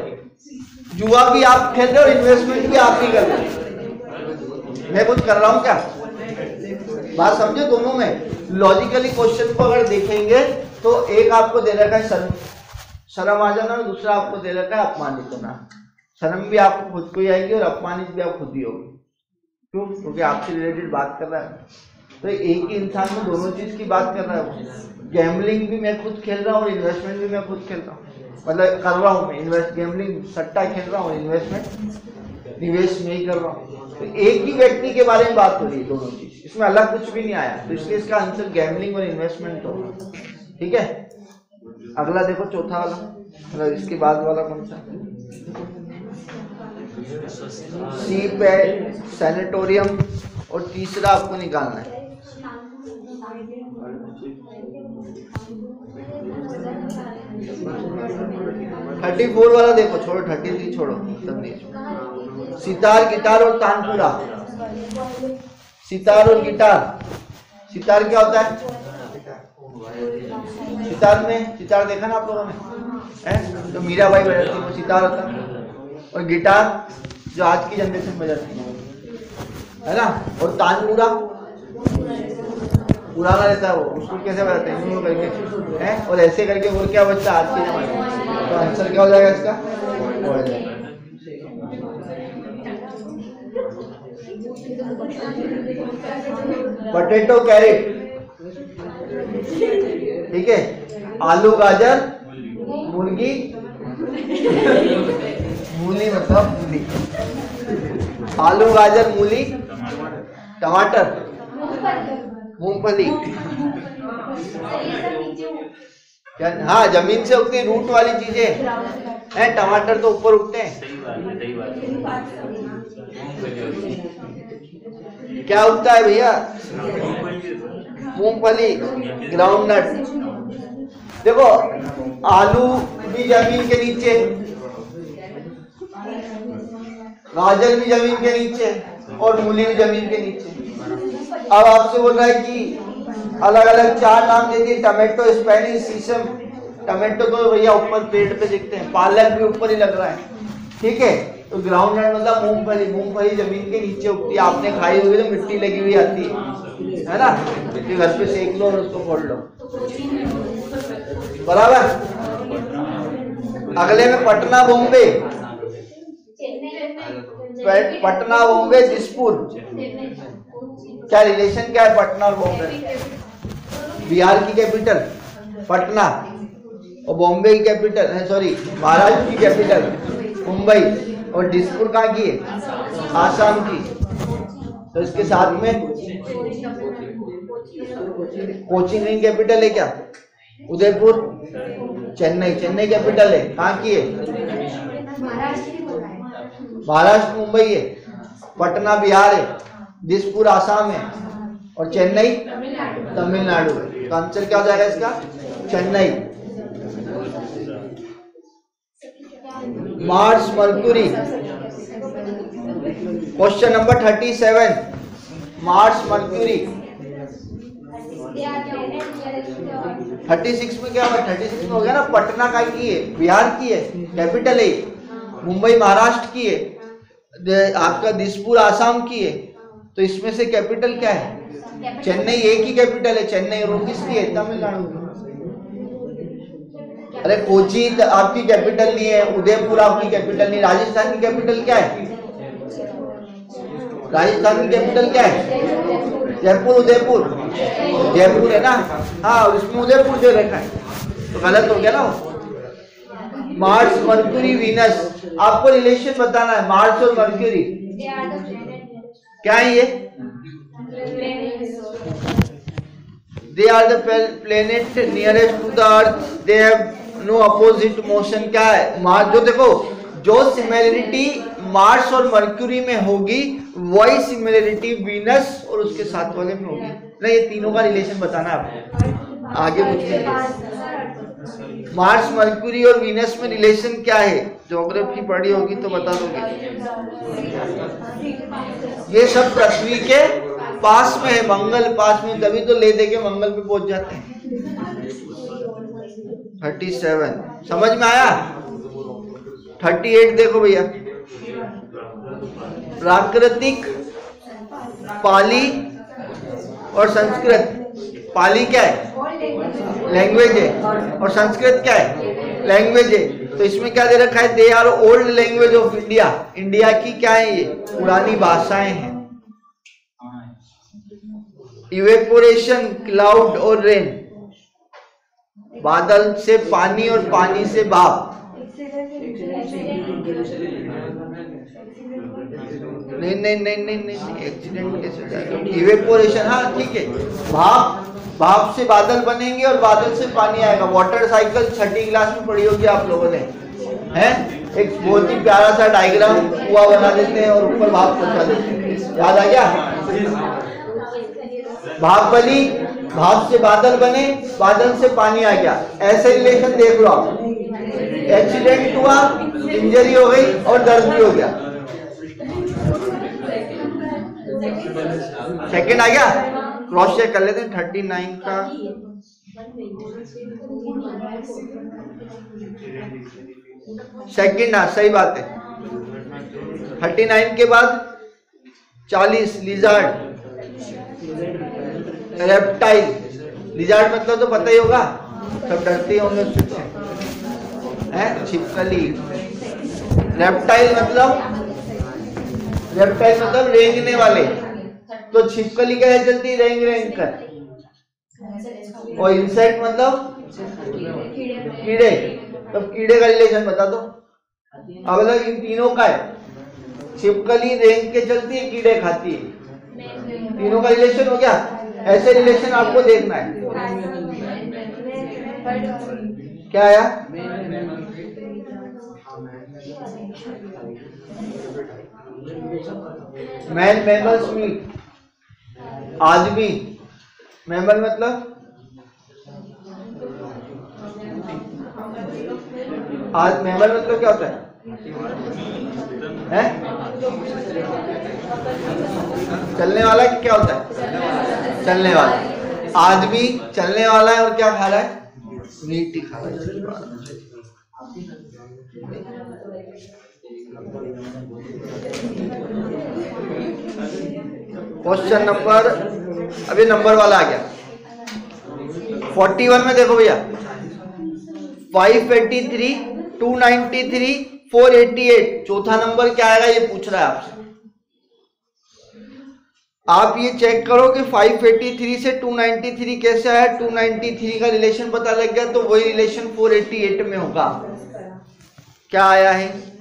Speaker 1: जुआ भी आप खेल रहे हो, इन्वेस्टमेंट भी आप ही कर रहे हो, मैं कुछ कर रहा हूं क्या, बात समझे। दोनों में लॉजिकली क्वेश्चन को अगर देखेंगे तो एक आपको दे रखा है शर्म आ जाना, और दूसरा आपको दे रखा है अपमानित होना। शर्म भी आपको खुद को ही आएगी और अपमानित भी आप खुद ही होगी। क्यों, क्योंकि आपसे रिलेटेड बात कर रहा है। तो एक ही इंसान में दोनों चीज की बात कर रहा है। गैम्बलिंग भी मैं खुद खेल रहा हूँ और इन्वेस्टमेंट भी मैं खुद खेल रहा हूँ, मतलब कर रहा हूँ मैं। इन्वेस्ट गैम्बलिंग सट्टा खेल रहा हूँ, इन्वेस्टमेंट निवेश में ही कर रहा हूँ। तो एक ही व्यक्ति के बारे में बात हो रही है, दोनों चीज, इसमें अलग कुछ भी नहीं आया। तो इसलिए इसका आंसर गैम्बलिंग और इन्वेस्टमेंट होगा। ठीक है, अगला देखो, चौथा वाला, मतलब इसके बाद वाला कौन सा, सीप है, सैनिटोरियम, और तीसरा आपको निकालना है। थर्टी 34 वाला देखो, छोड़ो 33 छोड़ो, सब नहीं। सितार, गिटार और तानपुरा। सितार और गिटार, सितार क्या होता है, सितार में, सितार देखा ना आप लोगों ने, है तो मीराबाई बजाती है, वो सितार होता है। और गिटार जो आज की जनरेशन बजाती है ना। और तानपुरा पुराना रहता है, वो उसको कैसे बजाते हैं, यूं करके है, और ऐसे करके, और क्या बचता है आज के जमाने में। तो आंसर क्या हो जाएगा इसका, हो जाएगा। पोटैटो, कैरेट, ठीक है, आलू, गाजर, मुर्गी, मूली मतलब मूली, आलू, गाजर, मूली, टमाटर, मूंगफली। क्या, हाँ, जमीन से उगती रूट वाली चीजें हैं। टमाटर तो ऊपर उगते हैं। क्या उगता है भैया, मूंगफली, ग्राउंडनट। देखो, आलू भी जमीन के नीचे, गाजर भी जमीन के नीचे, और मूली भी जमीन के नीचे। अब आपसे बोल रहा है कि अलग अलग 4 नाम दे दिए, टमाटो, स्पेनिश, सीसम। टमाटो तो भैया ऊपर पेड़ पे दिखते हैं, पालक भी ऊपर ही लग रहा है, ठीक है। तो ग्राउंडनट मतलब मूंगफली, मूंगफली जमीन के नीचे उगती है। आपने खाई होगी तो मिट्टी लगी हुई आती है ना, मिट्टी घर पे सेक लो और उसको फोड़ लो, बराबर। अगले में पटना, बॉम्बे, पटना, बॉम्बे, दिसपुर। क्या रिलेशन क्या है पटना और बॉम्बे? बिहार की कैपिटल पटना और बॉम्बे की कैपिटल, सॉरी महाराष्ट्र की कैपिटल मुंबई, और दिसपुर कहाँ की है, आसाम की। तो इसके साथ में कोचिंग की कैपिटल है क्या, उदयपुर, चेन्नई, चेन्नई कैपिटल है, कहाँ की है, महाराष्ट्र, मुंबई है। पटना बिहार है, दिसपुर आसाम है, और चेन्नई तमिलनाडु है। तो आंसर क्या हो जाएगा इसका, Chennai. Mars mercury. Question number 37, Mars mercury. 36 में क्या हुआ? 36 में हो गया ना, पटना का की है, बिहार की है, कैपिटल है। मुंबई महाराष्ट्र की है, आपका दिसपुर आसाम की है। तो इसमें से कैपिटल क्या है? चेन्नई एक ही कैपिटल है, चेन्नई। और किसकी है? तमिलनाडु की। अरे कोची आपकी कैपिटल नहीं है, उदयपुर आपकी कैपिटल नहीं। राजस्थान की कैपिटल क्या है? राजस्थान की कैपिटल क्या है? जयपुर। उदयपुर जयपुर है ना, हाँ, उसमें उदयपुर दे रखा है, तो गलत हो गया ना। मार्स मर्क्यूरी वीनस, आपको रिलेशन बताना है मार्स और मर्क्यूरी। क्या है ये? They are the planet nearest to the earth. They have no opposite motion. क्या है? मार्स, जो देखो, जो सिमिलरिटी मार्स और मर्क्यूरी में होगी वही सिमिलरिटी वीनस और उसके साथ वाले में होगी ना। ये तीनों का रिलेशन बताना है आपको, आगे पूछने। मार्स मर्क्यूरी और वीनस में रिलेशन क्या है? ज्योग्राफी पढ़ी होगी तो बता दोगे। ये सब पृथ्वी के पास में है, मंगल पास में, तभी तो ले दे के मंगल पे पहुंच जाते हैं। 37 समझ में आया? 38 देखो भैया, प्राकृतिक, पाली और संस्कृत। पाली क्या है? लैंग्वेज है, और संस्कृत क्या है? लैंग्वेज है। तो इसमें क्या दे रखा है? They are old language of India. India की क्या है? ये पुरानी भाषाएं हैं। इवेपोरेशन, क्लाउड और रेन, बादल से पानी और पानी से भाप। नहीं नहीं नहीं नहीं नहीं, एक्सीडेंट कैसे हो जाएगा? इवेपोरेशन, हाँ ठीक है। भाप, भाप से बादल बनेंगे और बादल से पानी आएगा। वाटर साइकिल छठी क्लास में पढ़ी होगी आप लोगों ने, हैं? एक बहुत ही प्यारा सा डायग्राम, कुआं बना देते हैं और ऊपर भाप पहुंचा देते हैं। याद आ गया? भाप बनी, भाप से बादल बने, बादल से पानी आ गया। ऐसे रिलेशन देख लो आप। एक्सीडेंट हुआ, इंजरी हो गई और दर्द भी हो गया। सेकंड आ गया? क्रॉस चेक कर लेते हैं 39 का। सेकंड, हाँ सही बात है। 39 के बाद 40 लिजार्ड, रेप्टाइल। लिजार्ड मतलब तो पता ही होगा, सब डरते होंगे उससे, हैं? छिपकली। रेप्टाइल मतलब रेंगने वाले। तो छिपकली कैसे चलती? रेंग रेंग कर। और इंसेक्ट मतलब कीड़े। तो कीड़े का रिलेशन बता दो। अब मतलब इन तीनों का है, छिपकली रेंग के चलती है, कीड़े खाती है, तीनों का रिलेशन हो गया। ऐसे रिलेशन आपको देखना है। क्या आया? मैन, मैमल्स मीट, आदमी। मैमल मतलब मैमल मतलब क्या होता है? हैं? चलने वाला कि क्या होता है? चलने वाला। आदमी चलने वाला है और क्या खा रहा है? मीट ही खा रहा है। क्वेश्चन नंबर, अभी नंबर वाला आ गया 41 में। देखो भैया, 583, 293, 488, चौथा नंबर क्या आएगा ये पूछ रहा है आपसे। आप ये चेक करो कि 583 से 293 कैसे आया। 293 का रिलेशन पता लग गया तो वही रिलेशन 488 में होगा। क्या आया है?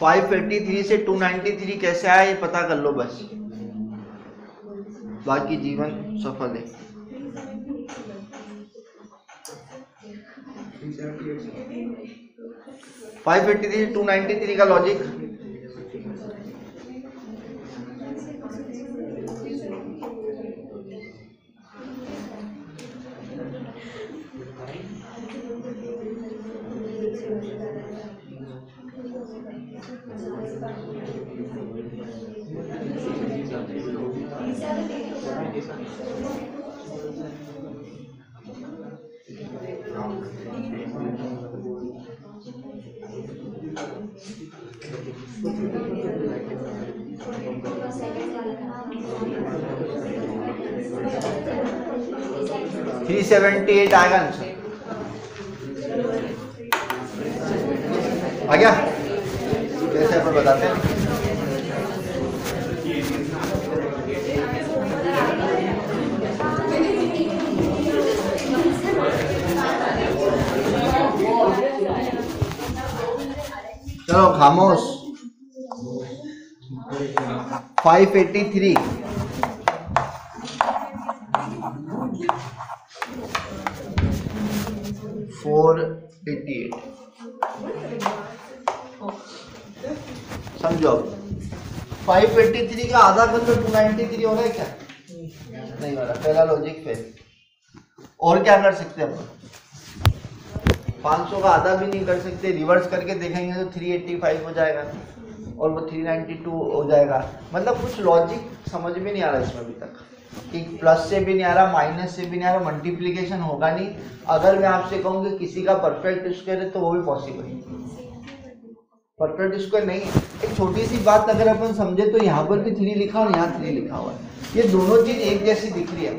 Speaker 1: 583 से 293 कैसे आया ये पता कर लो बस, बाकी जीवन सफल है। 583 से 293 का लॉजिक, थ्री 378 आएगा आंसर। आ गया? कैसे अपन बताते हैं? चलो खामोश। 583 488 समझो। 583 का आधा कर तो 293 हो रहा है क्या? नहीं हो रहा, पहला लॉजिक फेल। और क्या कर सकते हैं अपन? 500 का आधा भी नहीं कर सकते, रिवर्स करके देखेंगे तो 385 हो जाएगा और वो 392 हो जाएगा। मतलब कुछ लॉजिक समझ में नहीं आ रहा इसमें अभी तक, कि प्लस से भी नहीं आ रहा, माइनस से भी नहीं आ रहा, मल्टीप्लिकेशन होगा नहीं। अगर मैं आपसे कहूँ कि किसी का परफेक्ट स्क्वायर है तो वो भी पॉसिबल है, परफेक्ट स्क्वायर नहीं है। एक छोटी सी बात अगर अपन समझे तो यहाँ पर भी 3 लिखा और यहाँ 3 लिखा हुआ है, ये दोनों चीज एक जैसी दिख रही है,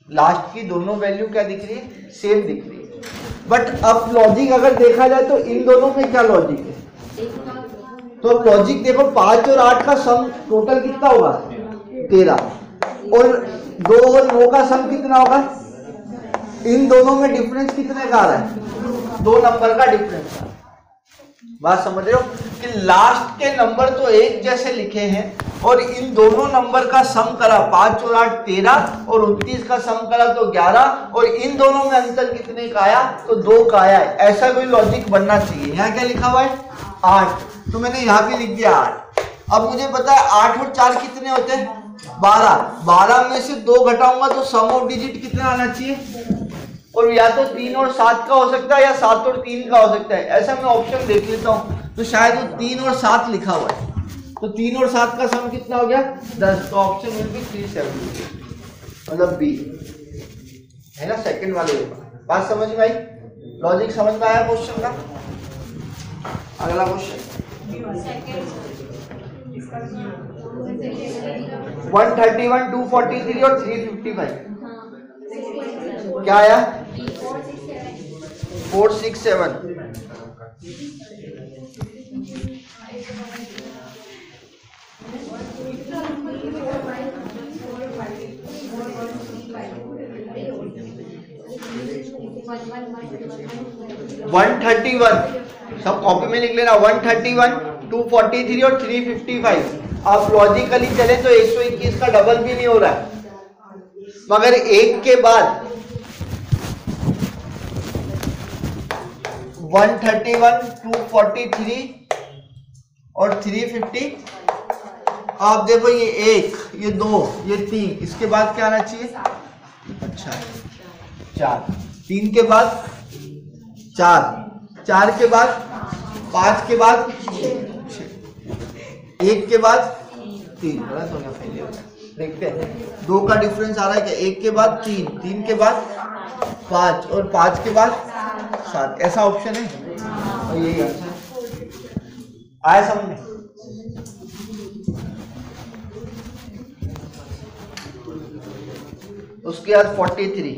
Speaker 1: लास्ट की दोनों वैल्यू क्या दिख रही है? सेम दिख रही है। बट अब लॉजिक अगर देखा जाए तो इन दोनों में क्या लॉजिक है? तो अब लॉजिक देखो, 5 और 8 का सम टोटल कितना होगा? 13, और 2 और 9 का सम कितना होगा? इन दोनों में डिफरेंस कितने का आ रहा है? 2 नंबर का डिफरेंस। बात समझ रहे हो कि लास्ट के नंबर तो एक जैसे लिखे हैं और इन दोनों नंबर का सम करा, 5 और 8 13 और 29 का सम करा तो 11, और इन दोनों में अंतर कितने का आया? तो 2 का आया है। ऐसा कोई लॉजिक बनना चाहिए। यहाँ क्या लिखा हुआ है? 8, तो मैंने यहाँ भी लिख दिया 8। अब मुझे पता है 8 और 4 कितने होते हैं? 12। 12 में से 2 घटाऊंगा तो सम ऑफ डिजिट कितना आना चाहिए? और या तो 3 और 7 का हो सकता है या 7 और 3 का हो सकता है। ऐसा मैं ऑप्शन देख लेता हूँ तो शायद वो 3 और 7 लिखा हुआ है, तो 3 और 7 का सम कितना हो गया? 10। तो ऑप्शन विल बी 370, मतलब बी है ना, सेकंड वाले। बात समझ में आई? लॉजिक समझ में आया क्वेश्चन का? अगला क्वेश्चन 131, 243 और 355 क्या आया? 467। वन 131 सब कॉपी में लिख लेना। 131, 243 और 355। आप लॉजिकली चले तो 121 का डबल भी नहीं हो रहा है, मगर एक के बाद 131, 243 और 350। आप देखो ये 1, ये 2, ये 3, इसके बाद क्या आना चाहिए? अच्छा 4, 3 के बाद 4, 4 के बाद 5 के बाद 1 के बाद 3। गलत हो गया, पहले हो गया। देखते हैं 2 का डिफरेंस आ रहा है क्या? 1 के बाद 3, 3 के बाद 5 और 5 के बाद 7। ऐसा ऑप्शन है और यही आंसर आया समझ में? उसके बाद 43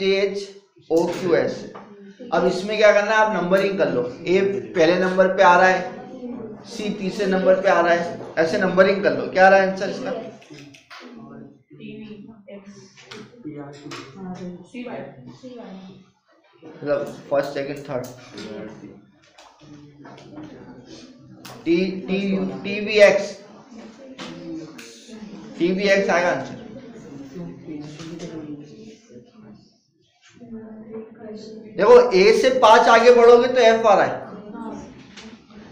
Speaker 1: ACEFGHOQS। अब इसमें क्या करना है? आप नंबरिंग कर लो। ए पहले नंबर पे आ रहा है, सी तीसरे नंबर पे आ रहा है, ऐसे नंबरिंग कर लो। क्या आ रहा है आंसर इसका? मतलब फर्स्ट सेकंड थर्ड। टीवीएक्स आएगा आंसर। देखो ए से 5 आगे बढ़ोगे तो एफ आ रहा है।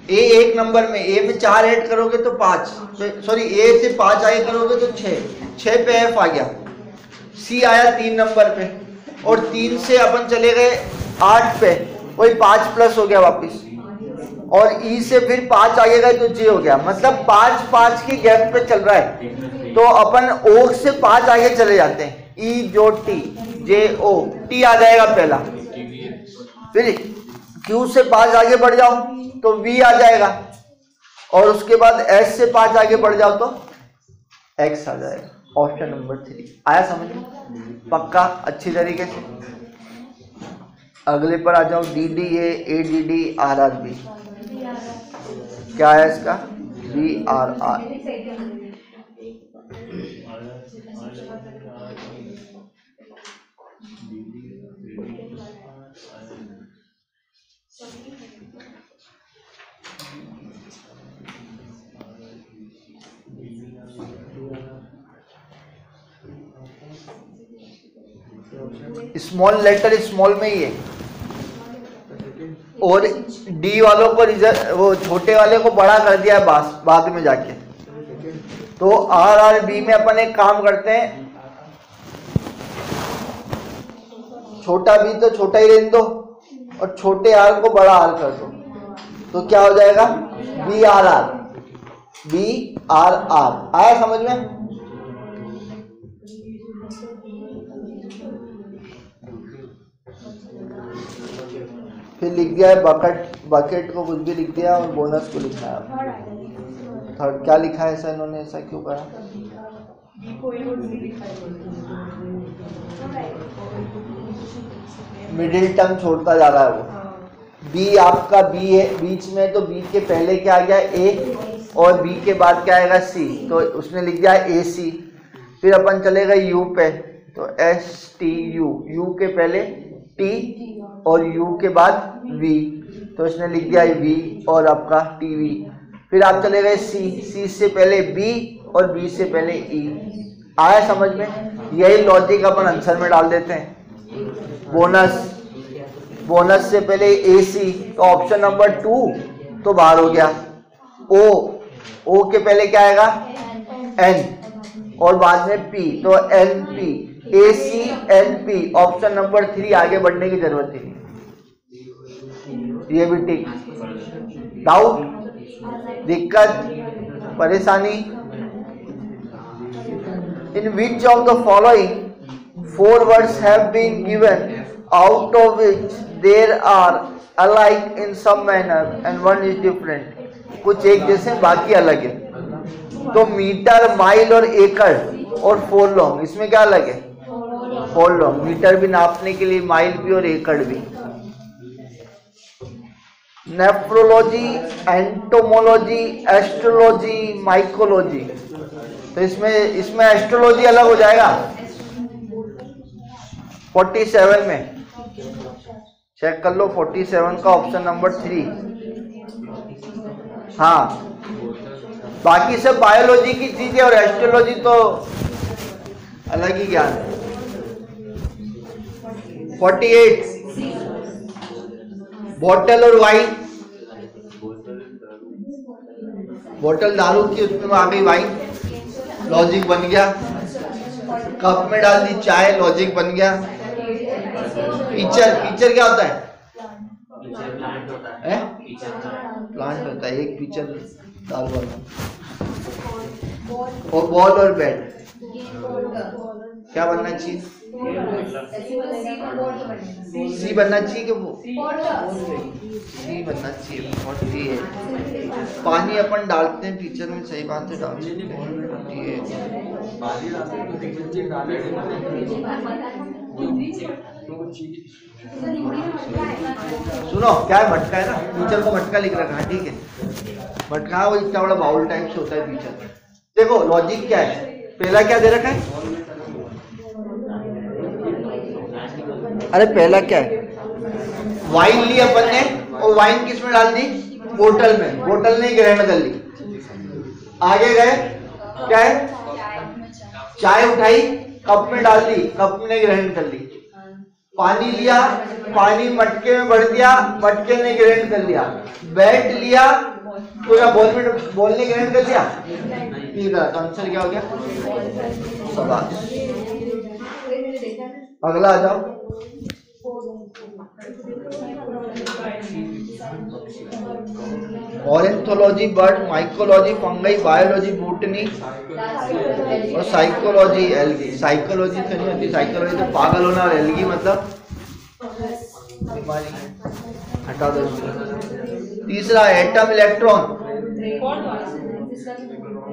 Speaker 1: ए एक नंबर में, ए में 4 ऐड करोगे तो 5, सॉरी ए से 5 आगे करोगे तो 6 पे एफ आ गया। सी आया 3 नंबर पे, और 3 से अपन चले गए 8 पे, वही 5 प्लस हो गया वापस, और ई से फिर 5 आगे गए तो जे हो गया। मतलब 5 के गैप पे चल रहा है, तो अपन ओ से 5 आगे चले जाते हैं। ई जो टी, जे ओ, टी आ जाएगा पहला, फिर क्यू से 5 आगे बढ़ जाओ तो वी आ जाएगा, और उसके बाद एस से 5 आगे बढ़ जाओ तो एक्स आ जाएगा। ऑप्शन नंबर 3 आया समझ में? पक्का अच्छी तरीके से। अगले पर आ जाओ, D D A D D R R B. क्या है इसका? B R R. Small letter small में ही है, और डी वालों को वो छोटे वाले को बड़ा कर दिया है बाद में जाके। तो आर आर बी में अपन एक काम करते हैं, छोटा बी तो छोटा ही रहने दो और छोटे आर को बड़ा आर कर दो, तो क्या हो जाएगा? B R R. B R R आया समझ में? फिर लिख दिया है बकेट को कुछ भी लिख दिया, और बोनस को लिखा है थर्ड। क्या लिखा है ऐसा इन्होंने, ऐसा क्यों करा? मिडिल टर्म छोड़ता जा रहा है वो। बी आपका बी है बीच में, तो बी के पहले क्या आ गया? ए, और बी के बाद क्या आएगा? सी, तो उसने लिख दिया ए सी। फिर अपन चले गए यू पे, तो एस टी यू, यू के पहले टी और यू के बाद वी, तो इसने लिख दिया वी और आपका टीवी। फिर आप चले गए सी, सी से पहले बी और बी से पहले ई। आया समझ में? यही लॉजिक अपन आंसर में डाल देते हैं। बोनस से पहले ए सी, तो ऑप्शन नंबर 2 तो बाहर हो गया। ओ के पहले क्या आएगा? एन, और बाद में पी, तो N P, A C N P. Option number 3 आगे बढ़ने की जरूरत ही नहीं, ये भी ठीक। डाउट, दिक्कत, परेशानी? In which of the following 4 words have been given, out of which there are alike in some manner and one is different? कुछ एक जैसे बाकी अलग है। तो मीटर, माइल और एकड़ और फोरलॉन्ग, इसमें क्या अलग है? फोरलॉन्ग। मीटर भी नापने के लिए, माइल भी और एकड़ भी। नेफ्रोलॉजी, एंटोमोलॉजी, एस्ट्रोलॉजी, माइकोलॉजी, तो इसमें एस्ट्रोलॉजी अलग हो जाएगा 47 में। चेक कर लो 47 का ऑप्शन नंबर 3। हाँ, बाकी सब बायोलॉजी की चीजें, और एस्ट्रोलॉजी तो अलग ही ज्ञान है। 48 बॉटल और वाइन। बॉटल दारू की, उसमें आ गई वाइन, लॉजिक बन गया। कप में डाल दी चाय, लॉजिक बन गया। पीचर क्या होता है? प्लांट होता है, एक पीचर दाल वाला। और बॉल और बैट क्या बनना चाहिए? सी बनना चाहिए कि वो सी बनना चाहिए। 48 पानी अपन डालते हैं पीचर में, सही बात है, डालते हैं। सुनो, क्या है? मटका है ना, पीचर को मटका लिख रखा है, ठीक है। मटका वो इतना बड़ा बाउल टाइप से होता है पीचर। देखो लॉजिक क्या है, पहला क्या दे रखा है? अरे पहला क्या है? वाइन ली अपन ने और वाइन किस में डाल दी? बोतल में, बोतल ने ग्रहण कर ली। आगे गए, क्या है? चाय उठाई, कप में डाल दी, कप ने ग्रहण कर ली। पानी लिया, पानी मटके में भर दिया, मटके ने ग्रहण कर लिया। बैट लिया, पूरा बॉल ने ग्रहण कर लिया। ठीक है, तो आंसर क्या हो गया? शाबाश। अगला आ जाओ। Ornithology bird, mycology fungi, biology botany और साइकोलॉजी एल्गी। साइकोलॉजी तो नहीं होती, साइकोलॉजी तो पागल होना, और एल्गी मतलब बीमारी। हटा दो। तीसरा एटम, इलेक्ट्रॉन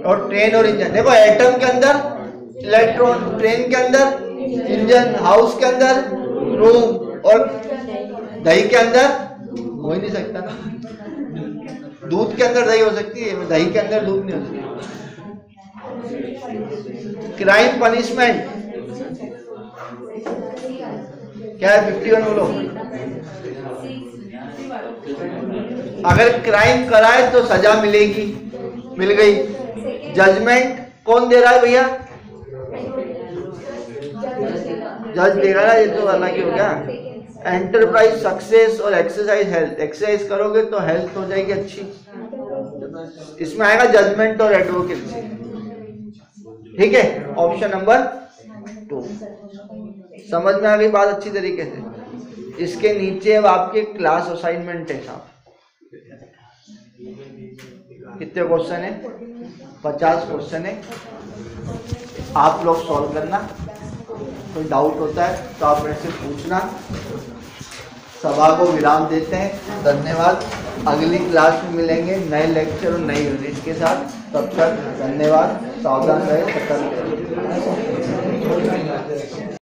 Speaker 1: और ट्रेन और इंजन। देखो एटम के अंदर इलेक्ट्रॉन, ट्रेन के अंदर इंजन, हाउस के अंदर रूम, और दही के अंदर हो ही नहीं सकता ना। दूध के अंदर दही हो सकती है, दही के अंदर दूध नहीं हो सकती। क्राइम पनिशमेंट क्या है? 51 बोलो। अगर क्राइम कराए तो सजा मिलेगी, मिल गई। जजमेंट कौन दे रहा है भैया? जज देगा ना, ये तो अलग ही हो गया। एंटरप्राइज सक्सेस और एक्सरसाइज हेल्थ। एक्सरसाइज करोगे तो हेल्थ हो जाएगी अच्छी, इसमें आएगा जजमेंट और एडवोकेसी। ठीक है, ऑप्शन नंबर 2। समझ में आ गई बात अच्छी तरीके से। इसके नीचे अब आपके क्लास असाइनमेंट है साहब। कितने क्वेश्चन है? 50 क्वेश्चन है। आप लोग सॉल्व करना। कोई डाउट होता है तो आप मेरे से पूछना। सभा को विराम देते हैं। धन्यवाद। अगली क्लास में मिलेंगे नए लेक्चर और नई यूनिट के साथ। तब तक धन्यवाद। सावधान रहे, सतर्क रहे।